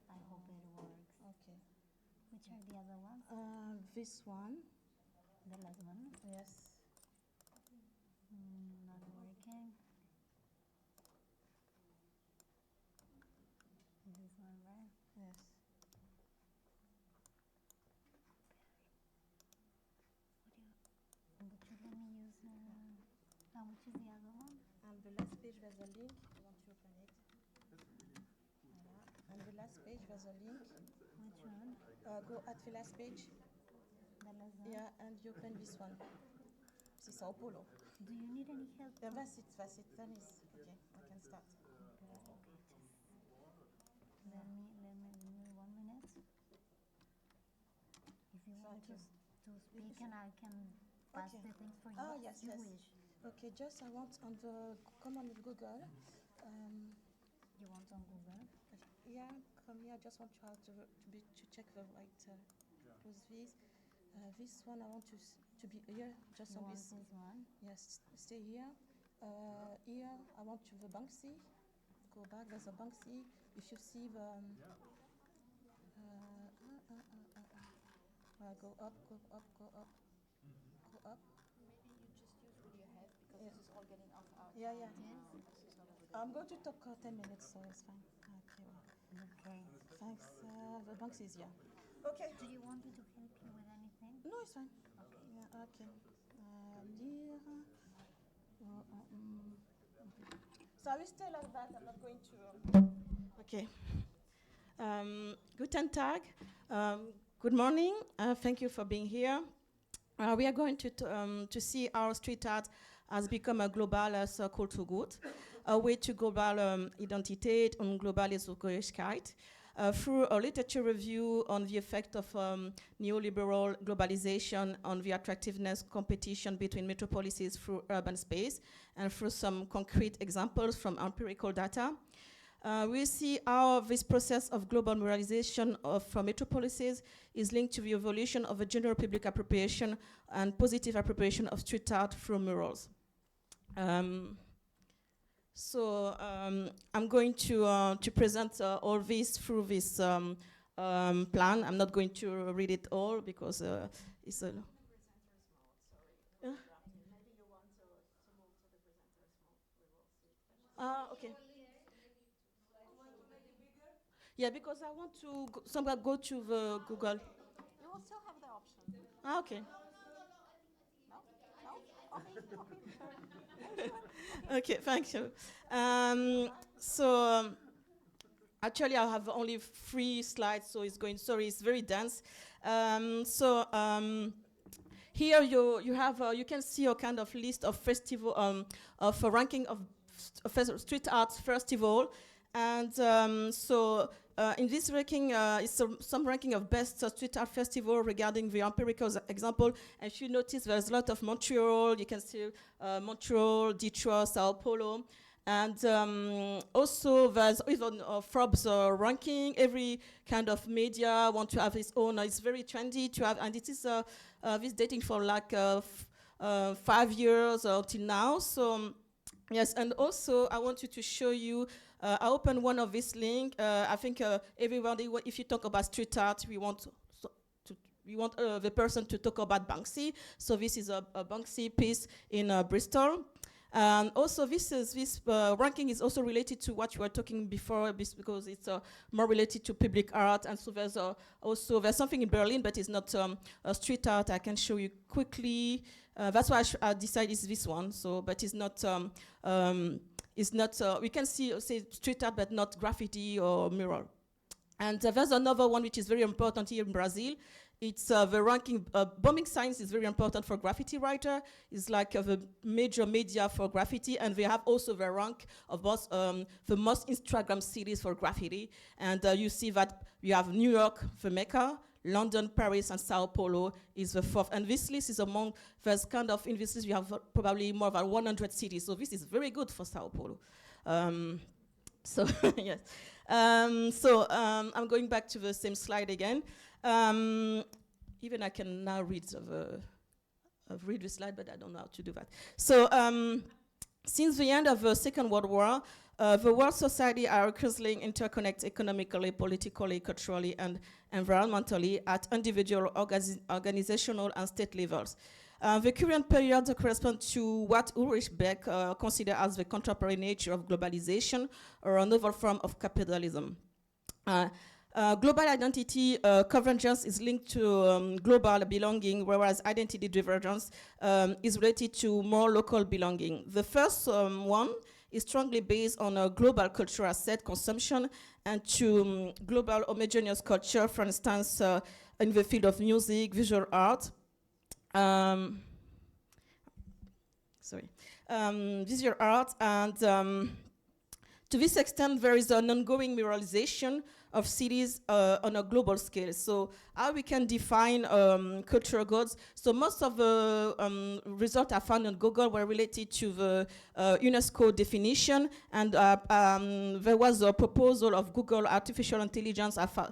I hope it works. Okay. Which are the other ones? This one. The last one? Yes. Not working. This one, right? Yes. But you let me use. Which is the other one? And the last page there's a link. I want to open it. Voilà. And the last page there's a link. Which one? Go at the last page. The last one? Yeah, and you open this one. C'est Sao Paulo. Do you need any help? That's it. That is okay. I can start. Let me 1 minute. If you want Thank you. to speak, and I can pass Okay. the things for you. Oh, if yes, you yes. wish. Okay, just I want on the come on Google. You want on Google? Yeah, come here. I just want you to check the right. Was this one I want to be here. Just You on want this. this one? Yes, stay here. Here I want to the Banksy. Go back. There's a Banksy. If you see the. Go up, go up, go up, go up. Maybe you just use with your head because Yeah. this is all getting off our. Yeah, yeah. This is not a good I'm going to talk 10 minutes, so it's fine. Okay. Okay. Thanks. The Banksy is here. Okay. Do you want me to help you with anything? No, it's fine. Okay. Yeah, okay. Lire. So I will stay like that. I'm not going to. Okay. Guten Tag. Good morning. Thank you for being here. We are going to see how street art has become a global Kulturgut, a way to global Identität und globale Zugehörigkeit. Through a literature review on the effect of neoliberal globalization on the attractiveness competition between metropolises through urban space, and through some concrete examples from empirical data. We see how this process of global moralization of metropolises is linked to the evolution of a general public appropriation and positive appropriation of street art through murals. I'm going to present all this through this plan. I'm not going to read it all because it's a. Okay. Yeah, because I want to somewhere go to the Google. You will still have the option. Okay. No? Okay, thank you. Actually, I have only 3 slides, so it's going. Sorry, it's very dense. Here you have you can see a kind of list of festival of a ranking of street art festival, and in this ranking is some ranking of best street art festival regarding the empirical example. And if you notice, there's a lot of Montreal. You can see Montreal, Detroit, Sao Paulo. And also there's even Forbes ranking. Every kind of media want to have its own. It's very trendy to have, and it is this dating for like 5 years till now. So yes, and also I wanted to show you. I opened one of this link. I think everybody, if you talk about street art, we want the person to talk about Banksy. So this is a Banksy piece in Bristol. Also, this ranking is also related to what you were talking before, because it's more related to public art. And so there's something in Berlin, but it's not street art. I can show you quickly. That's why I decided it's this one. So, but it's not. We can say street art, but not graffiti or mural. And there's another one which is very important here in Brazil. It's the ranking. Bombing signs is very important for graffiti writer. It's like the major media for graffiti, and they have also the rank of the most Instagram cities for graffiti. And you see that you have New York, the Mecca, London, Paris, and Sao Paulo is the 4th. And this list is among first kind of, in this list we have probably more than 100 cities. So this is very good for Sao Paulo. Yes. I'm going back to the same slide again. Even I can now read read the slide, but I don't know how to do that. So since the end of the Second World War, the world society are increasingly interconnected economically, politically, culturally, and environmentally at individual, organizational, and state levels. The current period corresponds to what Ulrich Beck considered as the contemporary nature of globalization, or a novel form of capitalism. Global identity convergence is linked to global belonging, whereas identity divergence is related to more local belonging. The first one is strongly based on a global cultural set consumption and to global homogeneous culture, for instance, in the field of music, visual art. Visual art, and to this extent, there is an ongoing mirrorization of cities on a global scale. So how we can define cultural goods? So most of the results I found on Google were related to the UNESCO definition, and there was a proposal of Google artificial intelligence I found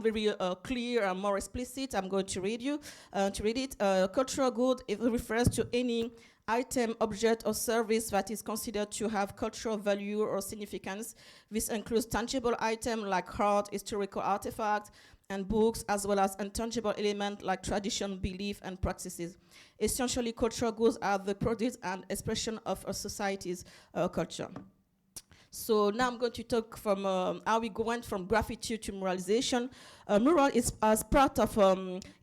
very clear and more explicit. I'm going to read it. Cultural good, it refers to any item, object, or service that is considered to have cultural value or significance. This includes tangible items like art, historical artifacts, and books, as well as intangible elements like tradition, belief, and practices. Essentially, cultural goods are the produce and expression of a society's culture. So now I'm going to talk from how we went from graffiti to muralization. Mural is as part of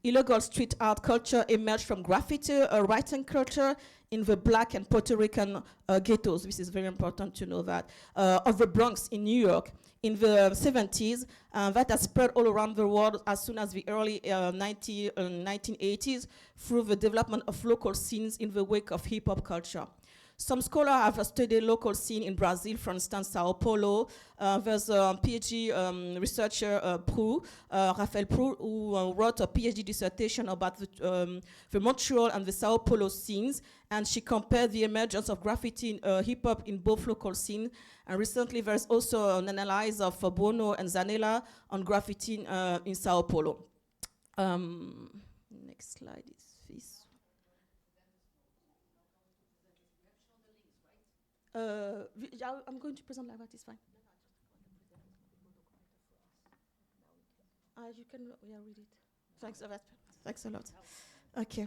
illegal street art culture emerged from graffiti writing culture in the Black and Puerto Rican ghettos. This is very important to know that. Of the Bronx in New York in the 70s, that has spread all around the world as soon as the early 1980s through the development of local scenes in the wake of hip-hop culture. Some scholars have studied local scene in Brazil, for instance, Sao Paulo. There's a PhD researcher, Rafael Prou, who wrote a PhD dissertation about the Montreal and the Sao Paulo scenes, and she compared the emergence of graffiti hip-hop in both local scenes. And recently, there's also an analysis of Bono and Zanella on graffiti in Sao Paulo. Next slide is this. I'm going to present like that, it's fine. You can read it. Thanks a lot. Thanks a lot. Okay.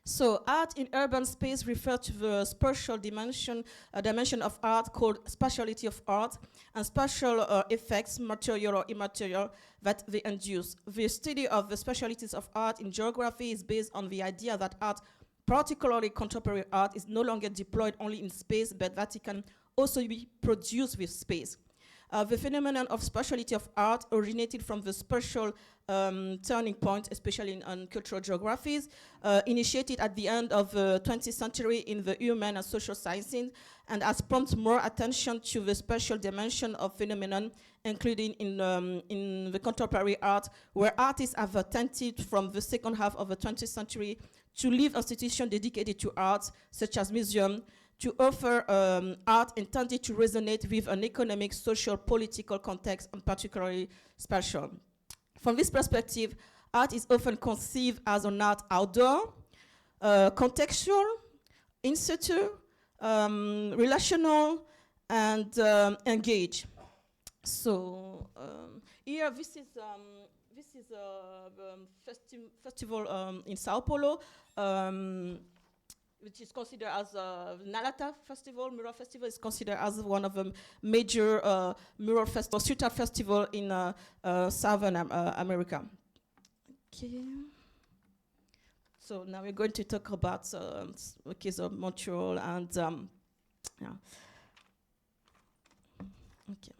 So art in urban space refers to the spatial dimension of art called spatiality of art, and spatial effects, material or immaterial, that they induce. The study of the spatialities of art in geography is based on the idea that art, particularly contemporary art, is no longer deployed only in space, but that it can also be produced with space. The phenomenon of spatiality of art originated from the spatial turning point, especially in cultural geographies, initiated at the end of the 20th century in the human and social sciences, and has prompted more attention to the spatial dimension of phenomenon, including in the contemporary art, where artists have attempted from the second half of the 20th century to leave institutions dedicated to art, such as museums, to offer art intended to resonate with an economic, social, political context, and particularly spatial. From this perspective, art is often conceived as an art outdoor, contextual, in situ, relational, and engaged. So here, this is a festival in Sao Paulo, which is considered as Nalata Festival. Mural Festival is considered as one of the major mural festival, street art festival in Southern America. Okay. So now we're going to talk about the case of Montreal and yeah. Okay.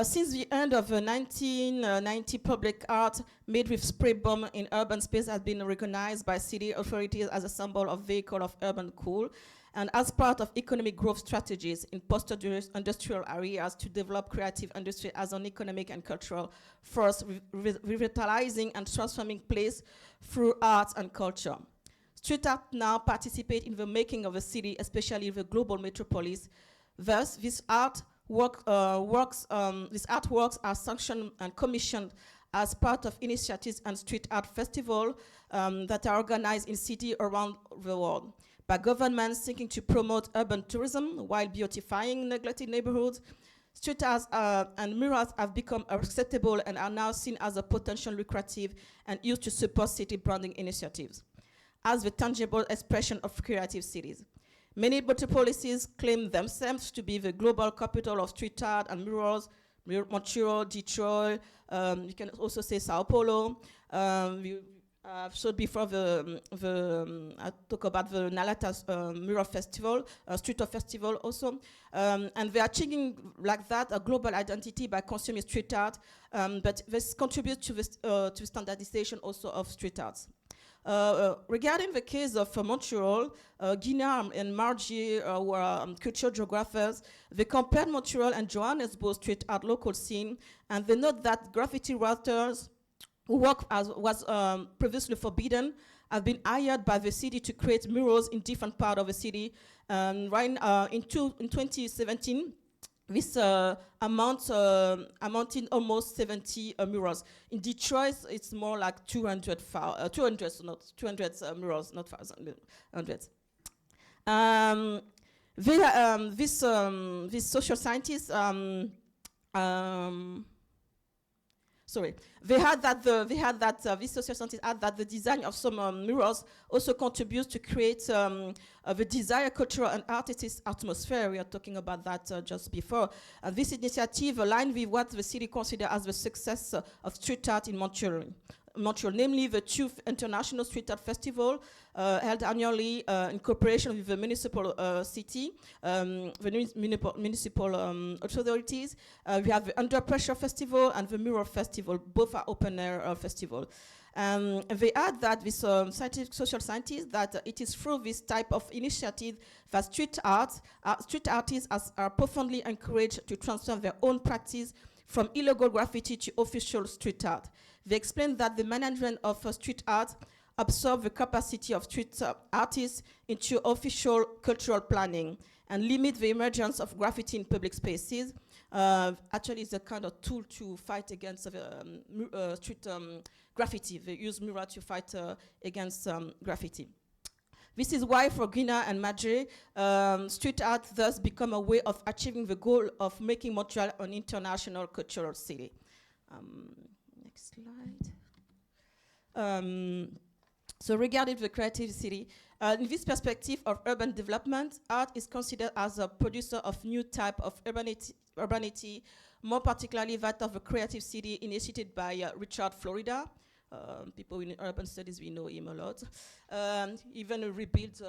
Since the end of 1990, public art made with spray bomb in urban space has been recognized by city authorities as a symbol of vehicle of urban cool, and as part of economic growth strategies in post-industrial areas to develop creative industry as an economic and cultural force, revitalizing and transforming place through art and culture. Street art now participate in the making of a city, especially the global metropolis. Thus, these artworks are sanctioned and commissioned as part of initiatives and street art festivals that are organized in cities around the world by governments seeking to promote urban tourism while beautifying neglected neighborhoods. Street arts and murals have become acceptable and are now seen as a potential lucrative and used to support city branding initiatives as the tangible expression of creative cities. Many metropolises claim themselves to be the global capital of street art and murals. Montreal, Detroit, you can also say Sao Paulo. I've showed before I talk about the Nalata's Mural Festival, Street Art Festival also. And they are achieving like that a global identity by consuming street art, but this contributes to standardization also of street arts. Regarding the case of Montreal, Guinard and Margie were cultural geographers. They compared Montreal and Johannesburg street art local scene, and they note that graffiti writers who work as was previously forbidden have been hired by the city to create murals in different parts of the city. In 2017, this amounting almost 70 murals. In Detroit, it's more like 200 murals, not thousands, hundreds. These social scientists, these social scientists add that the design of some murals also contributes to create the desired cultural and artistic atmosphere. We are talking about that just before. This initiative aligned with what the city considers as the success of street art in Montreal, namely the 2nd International Street Art Festival held annually in cooperation with the municipal city, the municipal authorities. We have the Under Pressure Festival and the Mural Festival, both are open-air festival. They add that with social scientists that it is through this type of initiative that street artists are profoundly encouraged to transfer their own practice from illegal graffiti to official street art. They explain that the management of street art absorbs the capacity of street artists into official cultural planning and limit the emergence of graffiti in public spaces. Actually, it's a kind of tool to fight against street graffiti. They use mural to fight against graffiti. This is why for Guinard and Margie, street art thus become a way of achieving the goal of making Montreal an international cultural city. Next slide. So regarding the creative city, in this perspective of urban development, art is considered as a producer of new type of urbanity, more particularly that of a creative city initiated by Richard Florida. People in urban studies, we know him a lot. Even rebuilt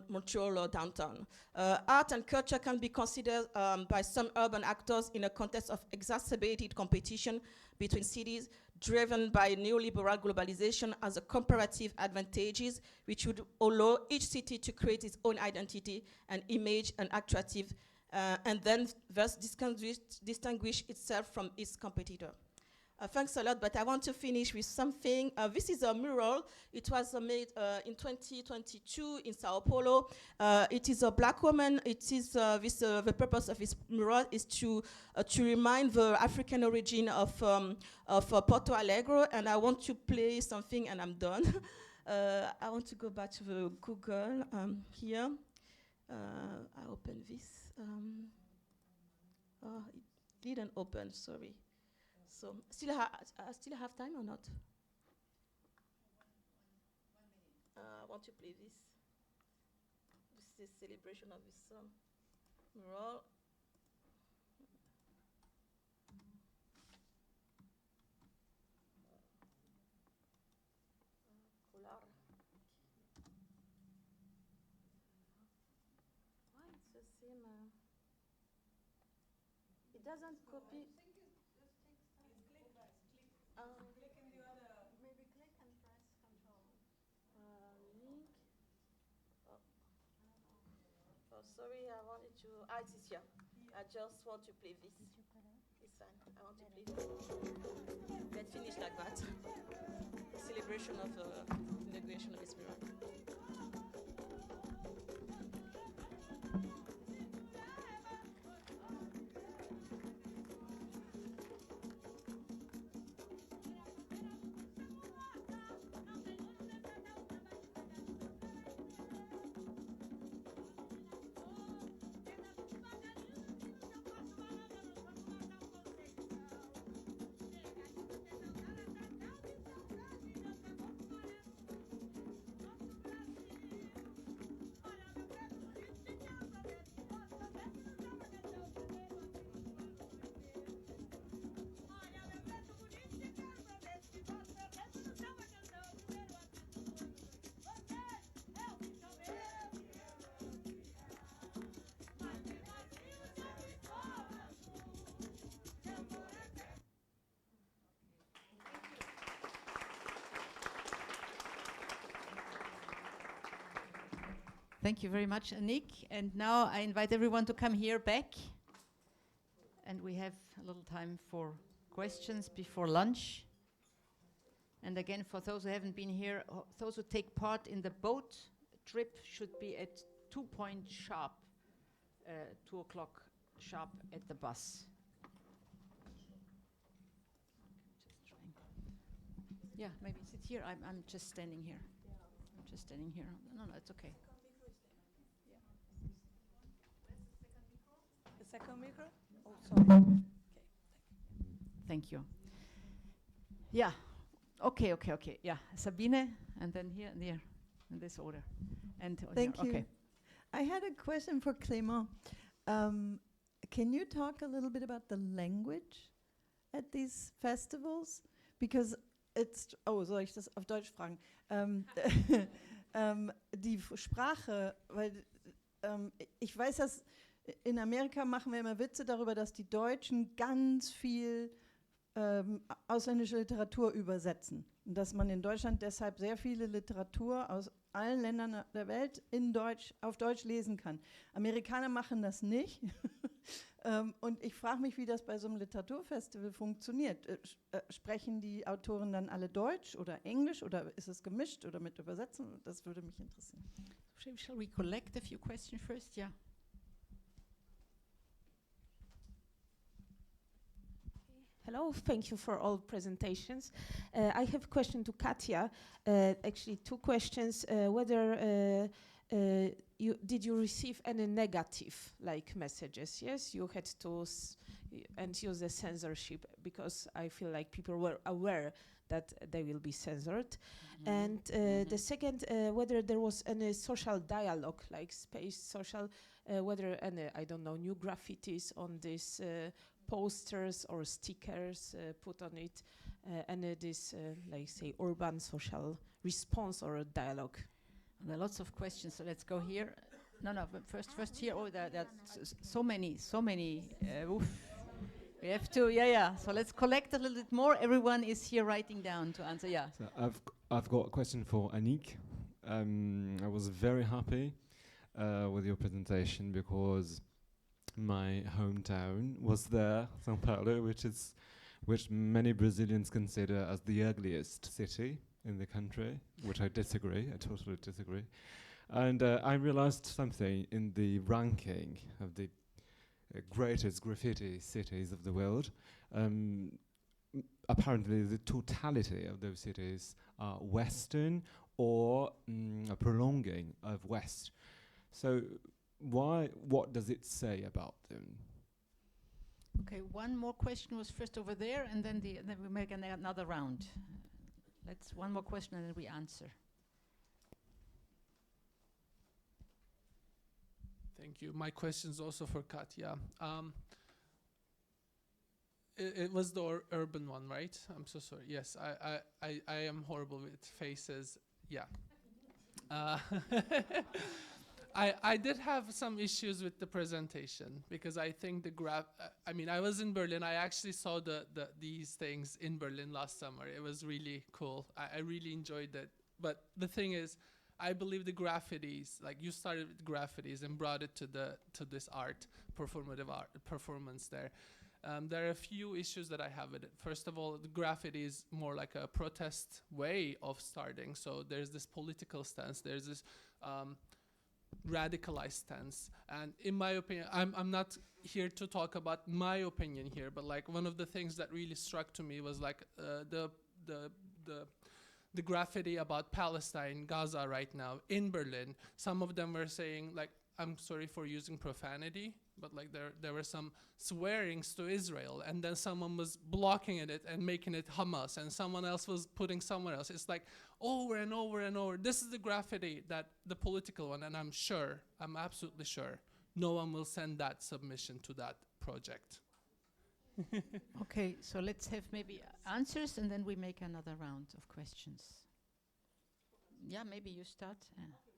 Montreal downtown. Art and culture can be considered by some urban actors in a context of exacerbated competition between cities, driven by neoliberal globalization as a comparative advantages, which would allow each city to create its own identity and image and attractive, and then thus distinguish itself from its competitor. Thanks a lot, but I want to finish with something. This is a mural. It was made in 2022 in Sao Paulo. It is a black woman. It is the purpose of this mural is to remind the African origin of Porto Alegre. And I want to play something, and I'm done. I want to go back to the Google here. I open this. Oh, it didn't open. Sorry. So, I still have time or not? I want to play this. This is a celebration of this mural. Why it's the same? It doesn't copy. Click in the other. Maybe click and press control. Link. Oh, sorry, I wanted to. It is here. I just want to play this. It's fine. I want to play this. Let's finish like that. Celebration of the inauguration of this mural. Thank you very much, Annick. And now I invite everyone to come here back. And we have a little time for questions before lunch. And again, for those who haven't been here, those who take part in the boat trip should be at 2 point sharp, 2 o'clock sharp at the bus. Yeah, maybe sit here. I'm just standing here. I'm just standing here. No, it's okay. The second micro? Oh, sorry. Okay. Thank you. Yeah. Okay. Yeah, Sabine, and then here and here, in this order. And thank you. Okay. I had a question for Clément. Can you talk a little bit about the language at these festivals? Because it's, soll ich das auf Deutsch fragen? Die Sprache, weil ich weiß, dass in Amerika machen wir immer Witze darüber, dass die Deutschen ganz viel ausländische Literatur übersetzen. Und dass man in Deutschland deshalb sehr viele Literatur aus allen Ländern der Welt auf Deutsch lesen kann. Amerikaner machen das nicht. Und ich frage mich, wie das bei so einem Literaturfestival funktioniert. Sprechen die Autoren dann alle Deutsch oder Englisch oder ist es gemischt oder mit Übersetzung? Das würde mich interessieren. Shall we collect a few questions first? Yeah. Hello, thank you for all presentations. I have a question to Katya. Actually, two questions. Whether did you receive any negative messages? Yes, you had to and use the censorship because I feel like people were aware that they will be censored. And the second, whether there was any social dialogue, like space social, whether any, I don't know, new graffitis on these posters or stickers put on it, and it is, like say, urban social response or a dialogue. There are lots of questions, so let's go here. No, but first here. Oh, there are so many. Oof. We have to, yeah. So let's collect a little bit more. Everyone is here writing down to answer. Yeah. So I've got a question for Annick. I was very happy with your presentation because my hometown was there, São Paulo, which many Brazilians consider as the ugliest city in the country, which I disagree. I totally disagree. And I realized something in the ranking of the greatest graffiti cities of the world. Apparently, the totality of those cities are Western or a prolonging of West. So what does it say about them? Okay, one more question was first over there, and then we make another round. Let's one more question and then we answer. Thank you. My question is also for Katya. It was the urban one, right? I'm so sorry. Yes, I am horrible with faces. Yeah. I did have some issues with the presentation because I think I was in Berlin. I actually saw these things in Berlin last summer. It was really cool. I really enjoyed it. But the thing is, I believe the graffitis, like you started with graffitis and brought it to this art, performative art, performance there. There are a few issues that I have with it. First of all, the graffiti is more like a protest way of starting. So there's this political stance. There's this radicalized stance. And in my opinion, I'm not here to talk about my opinion here, but like one of the things that really struck to me was like the graffiti about Palestine, Gaza right now in Berlin. Some of them were saying like, I'm sorry for using profanity, but like there were some swearings to Israel, and then someone was blocking it and making it Hamas, and someone else was putting somewhere else. It's like over and over and over. This is the graffiti, that the political one, and I'm absolutely sure, no one will send that submission to that project. Okay, so let's have maybe answers, and then we make another round of questions. Yeah, maybe you start. We need a microphone.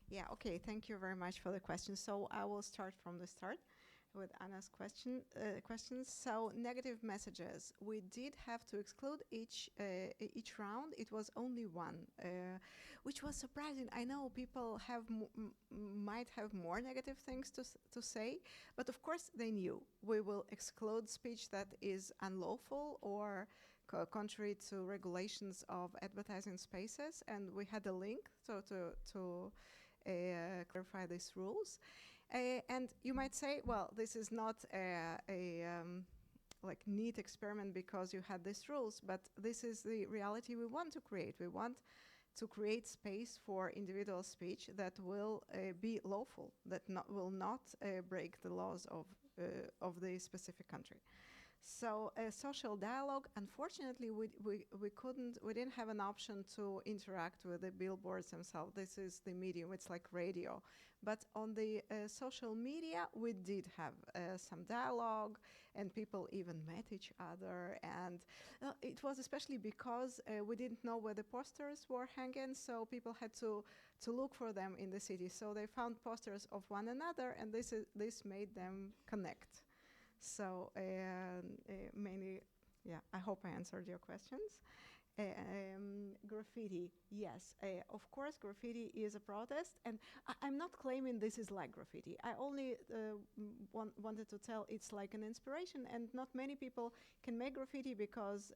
Yeah, okay, thank you very much for the question. So I will start from the start. with Anna's questions. So negative messages, we did have to exclude each round. It was only one, which was surprising. I know people have might have more negative things to say, but of course they knew we will exclude speech that is unlawful or contrary to regulations of advertising spaces, and we had a link to clarify these rules. And you might say, well, this is not a like neat experiment because you had these rules, but this is the reality we want to create. We want to create space for individual speech that will be lawful, that will not break the laws of the specific country. So social dialogue, unfortunately, we didn't have an option to interact with the billboards themselves. This is the medium, it's like radio. But on the social media, we did have some dialogue, and people even met each other. And it was especially because we didn't know where the posters were hanging, so people had to look for them in the city. So they found posters of one another, and this made them connect. So mainly, yeah, I hope I answered your questions. Graffiti, yes, of course, graffiti is a protest, and I'm not claiming this is like graffiti. I only wanted to tell it's like an inspiration, and not many people can make graffiti because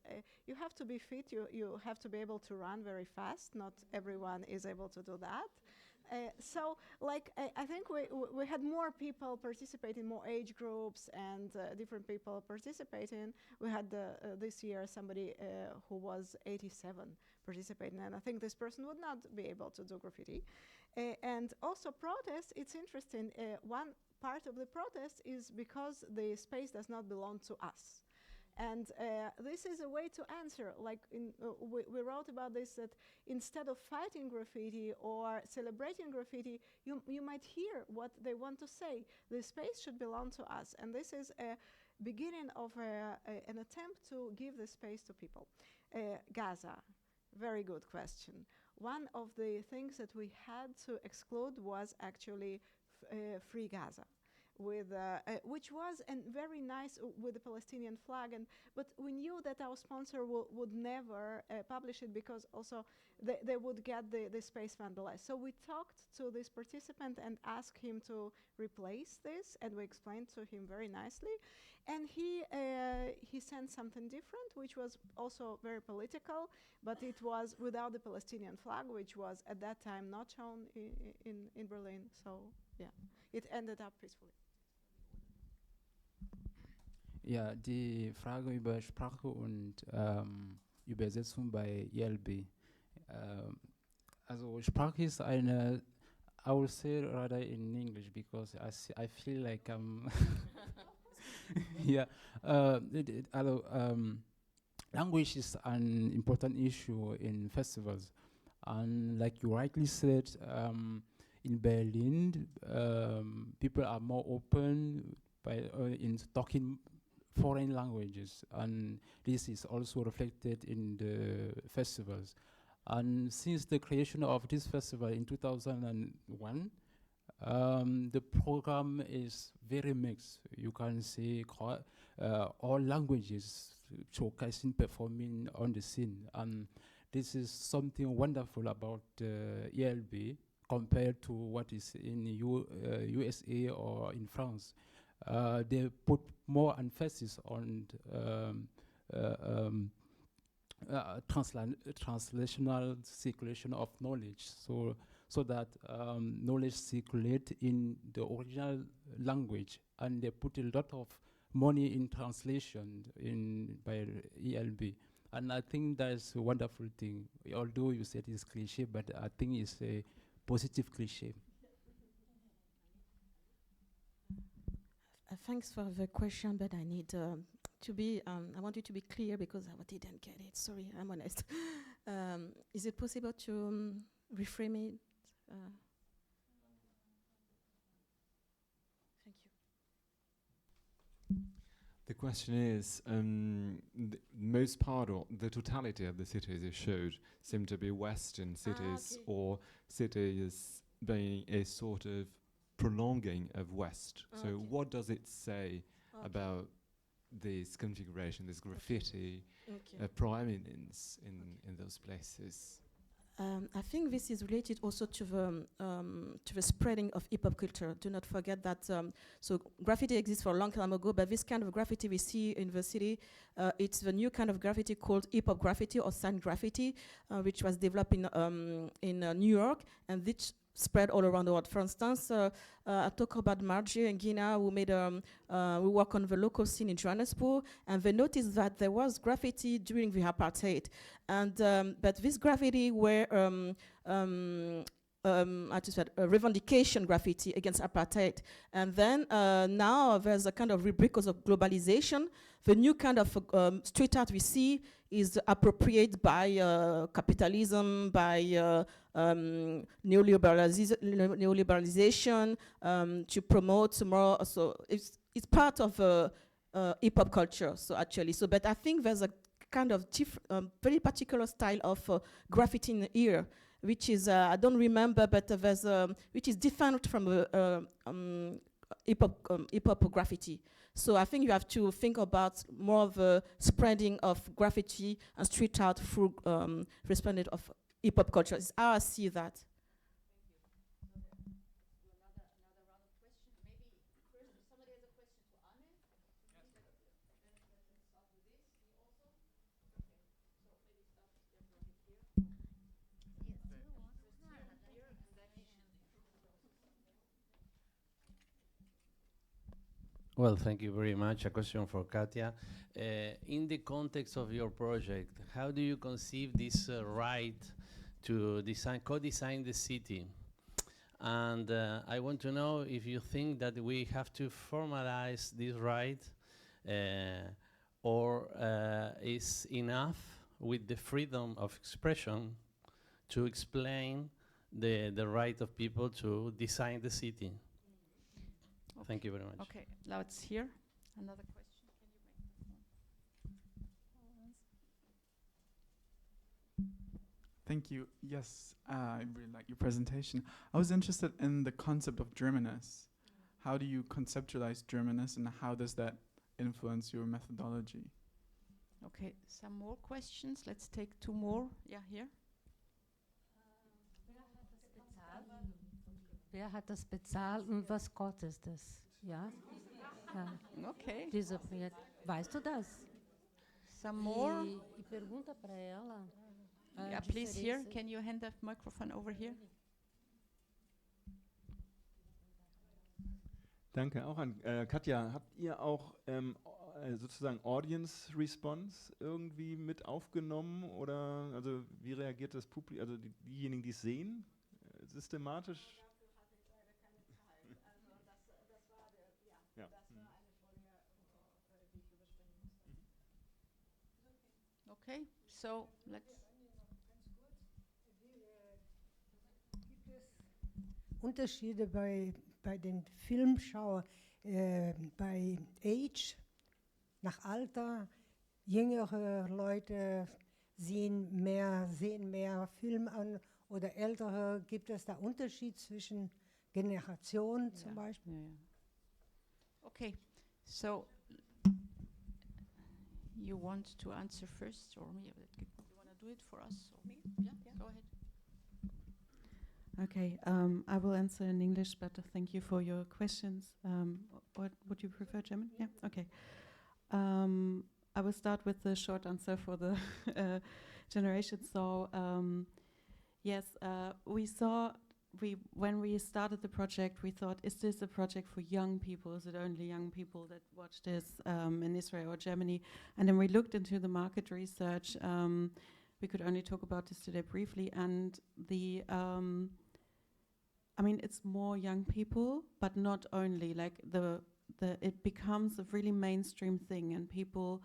you have to be fit, you have to be able to run very fast. Not everyone is able to do that. So, like, I think we had more people participating, more age groups and different people participating. We had this year somebody who was 87 participating, and I think this person would not be able to do graffiti. And also protests, it's interesting. One part of the protest is because the space does not belong to us. And this is a way to answer, like we wrote about this, that instead of fighting graffiti or celebrating graffiti, you might hear what they want to say. The space should belong to us. And this is a beginning of an attempt to give the space to people. Gaza, very good question. One of the things that we had to exclude was actually Free Gaza. Which was very nice with the Palestinian flag, but we knew that our sponsor would never publish it because also they would get the space vandalized. So we talked to this participant and asked him to replace this, and we explained to him very nicely. And he sent something different, which was also very political, but it was without the Palestinian flag, which was at that time not shown in Berlin. So yeah, it ended up peacefully. Ja, die Frage über Sprache und Übersetzung bei ELB. Also Sprache ist eine, I will say rather in English because I feel like I'm yeah. Language is an important issue in festivals, and like you rightly said, in Berlin, people are more open in talking foreign languages, and this is also reflected in the festivals. And since the creation of this festival in 2001, the program is very mixed. You can see all languages showcasing, performing on the scene, and this is something wonderful about ELB compared to what is in USA or in France. They put more emphasis on translational circulation of knowledge, so that knowledge circulate in the original language, and they put a lot of money in translation by ELB, and I think that's a wonderful thing. Although you said it's cliche, but I think it's a positive cliche. Thanks for the question, but I need to be, I want you to be clear because I didn't get it. Sorry, I'm honest. Is it possible to reframe it? Thank you. The question is, the most part or the totality of the cities you showed seem to be Western cities or cities being a sort of prolonging of West. So Okay. what does it say Okay. about this configuration, this graffiti Okay. proeminence in those places? I think this is related also to the spreading of hip-hop culture. Do not forget that so graffiti exists for a long time ago, but this kind of graffiti we see in the city, it's the new kind of graffiti called hip-hop graffiti or sign graffiti, which was developed in New York, and which spread all around the world. For instance, I talk about Margie and Gina, who made we work on the local scene in Johannesburg, and they noticed that there was graffiti during the apartheid, and but this graffiti were I just said revendication graffiti against apartheid, and then now there's a kind of because of globalization. The new kind of street art we see is appropriated by capitalism, by neoliberalization to promote more. So it's part of hip hop culture. So actually, but I think there's a kind of very particular style of graffiti in here, which is I don't remember, but there's which is different from hip hop graffiti. So I think you have to think about more of the spreading of graffiti and street art through respondent of hip hop culture. It's how I see that. Well, thank you very much. A question for Katya. In the context of your project, how do you conceive this right to co-design the city? And I want to know if you think that we have to formalize this right or is enough with the freedom of expression to explain the right of people to design the city? Okay. Thank you very much. Okay, let's hear another question. Thank you. Yes, I really like your presentation. I was interested in the concept of Germanness. How do you conceptualize Germanness, and how does that influence your methodology? Okay, some more questions. Let's take two more. Yeah, here. Wer hat das bezahlt und was kostet das? Ja? Ja. Okay. Diese Projekt. Weißt du das? Some more. E pergunta para ela. Yeah, please here. Can you hand the microphone over here? Danke, auch an Katja. Habt ihr auch sozusagen Audience Response irgendwie mit aufgenommen? Oder also wie reagiert das Publikum, also diejenigen, die es sehen, systematisch? Ja. Okay, so let's. Gibt es Unterschiede bei den Filmschau bei Age, nach Alter? Jüngere Leute sehen mehr Film an oder ältere? Gibt es da Unterschied zwischen Generationen zum Beispiel? Yeah. Okay, so you want to answer first, or me? You want to do it for us, or me? Yeah, go ahead. Okay, I will answer in English, but thank you for your questions. What would you prefer, German? Yeah, okay. I will start with the short answer for the generation. So, yes, when we started the project, we thought, is this a project for young people? Is it only young people that watch this in Israel or Germany? And then we looked into the market research. We could only talk about this today briefly, and I mean, it's more young people, but not only. Like it becomes a really mainstream thing, and people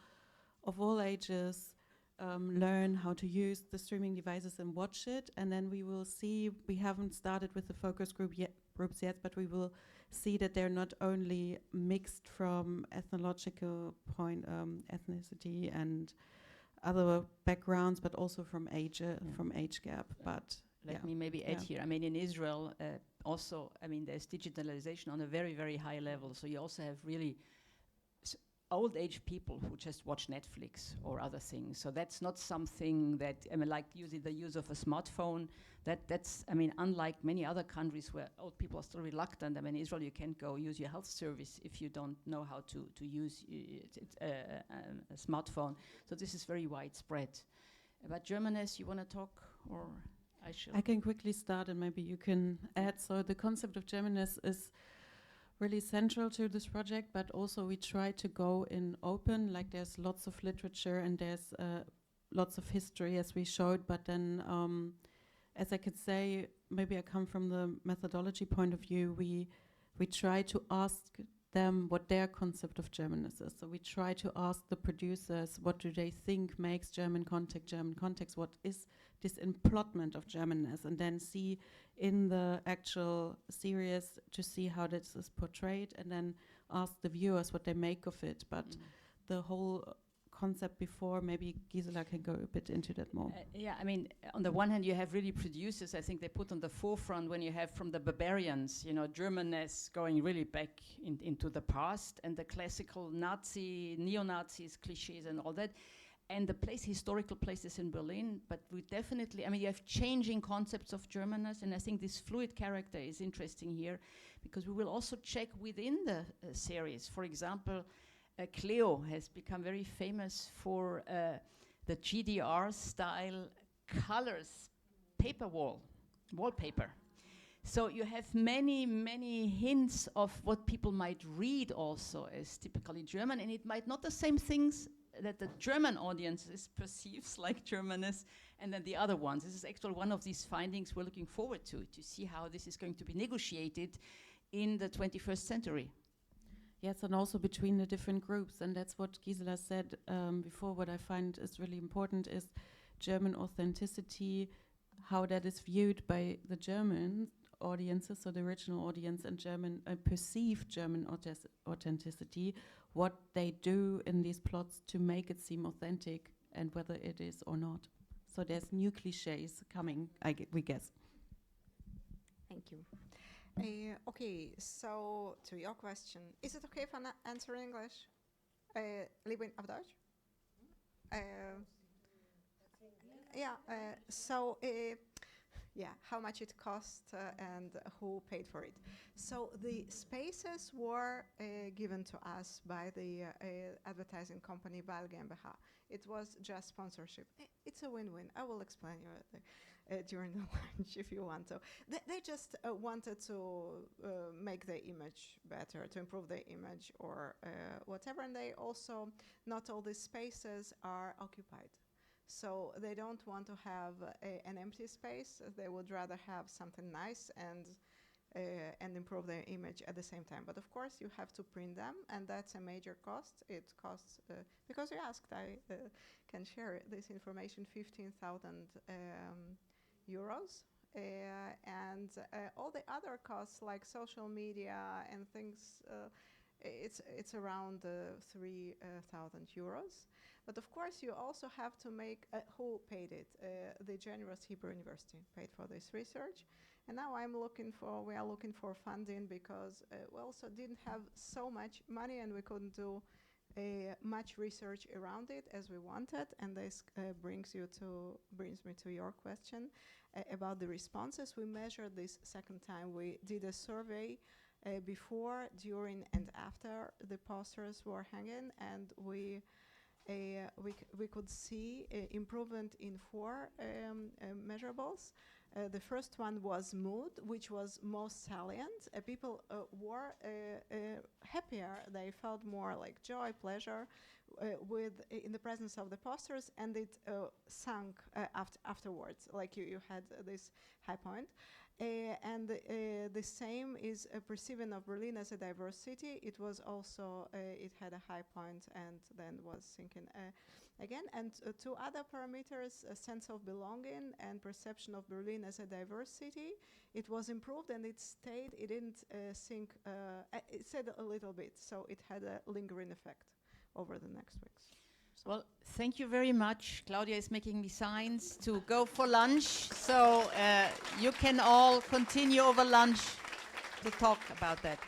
of all ages learn how to use the streaming devices and watch it. And then we will see. We haven't started with the focus groups yet, but we will see that they're not only mixed from ethnological ethnicity and other backgrounds, but also from age gap. But Let me maybe add here. I mean, in Israel, also, I mean, there's digitalization on a very, very high level. So you also have really old age people who just watch Netflix or other things. So that's not something that, I mean, like using the use of a smartphone, that's, I mean, unlike many other countries where old people are still reluctant. I mean, in Israel, you can't go use your health service if you don't know how to use a smartphone. So this is very widespread. About Germanness, you want to talk, or I should? I can quickly start and maybe you can add. So the concept of Germanness is really central to this project, but also we try to go in open, like there's lots of literature and there's lots of history as we showed, but then as I could say, maybe I come from the methodology point of view, we try to ask them what their concept of Germanness is. So we try to ask the producers, what do they think makes German context, what is this implodment of Germanness, and then see in the actual series to see how this is portrayed, and then ask the viewers what they make of it. But the whole concept before, maybe Gisela can go a bit into that more. Yeah, I mean, on the one hand, you have really producers, I think they put on the forefront when you have from the barbarians, you know, Germanness going really back into the past, and the classical Nazi, neo-Nazis, cliches and all that. And the historical places in Berlin, but we definitely, I mean, you have changing concepts of Germanness, and I think this fluid character is interesting here, because we will also check within the series. For example, Cleo has become very famous for the GDR style colors, wallpaper. So you have many, many hints of what people might read also as typically German, and it might not the same things that the German audience perceives like Germanness, and then the other ones. This is actually one of these findings we're looking forward to see how this is going to be negotiated in the 21st century. Yes, and also between the different groups, and that's what Gisela said before. What I find is really important is German authenticity, how that is viewed by the German audiences, so the original audience, and German perceived German authenticity, what they do in these plots to make it seem authentic, and whether it is or not. So there's new cliches coming, we guess. Thank you. Okay, so to your question, is it okay if I answer in English? Lieber auf Deutsch? How much it cost and who paid for it. So the spaces were given to us by the advertising company VII GmbH. It was just sponsorship. It's a win-win. I will explain you during the lunch if you want to. They just wanted to make the image better, to improve the image or whatever, and they also, not all these spaces are occupied. So they don't want to have an empty space. They would rather have something nice and improve their image at the same time. But of course, you have to print them, and that's a major cost. It costs, because you asked, I can share this information, 15,000 euros. And all the other costs, like social media and things, it's around 3,000 euros. But of course, you also have to make, who paid it? The generous Hebrew University paid for this research. And now we are looking for funding because we also didn't have so much money and we couldn't do much research around it as we wanted. And this brings me to your question about the responses. We measured this second time. We did a survey before, during, and after the posters were hanging, and we could see improvement in 4 measurables. The first one was mood, which was most salient. People were happier. They felt more like joy, pleasure in the presence of the posters, and it sunk afterwards, like you had this high point. And the same is perceiving of Berlin as a diverse city. It was also, it had a high point and then was sinking again. And 2 other parameters, a sense of belonging and perception of Berlin as a diverse city, it was improved and it stayed. It didn't sink, it stayed a little bit, so it had a lingering effect over the next weeks. Well, thank you very much. Claudia is making me signs to go for lunch, so you can all continue over lunch to talk about that.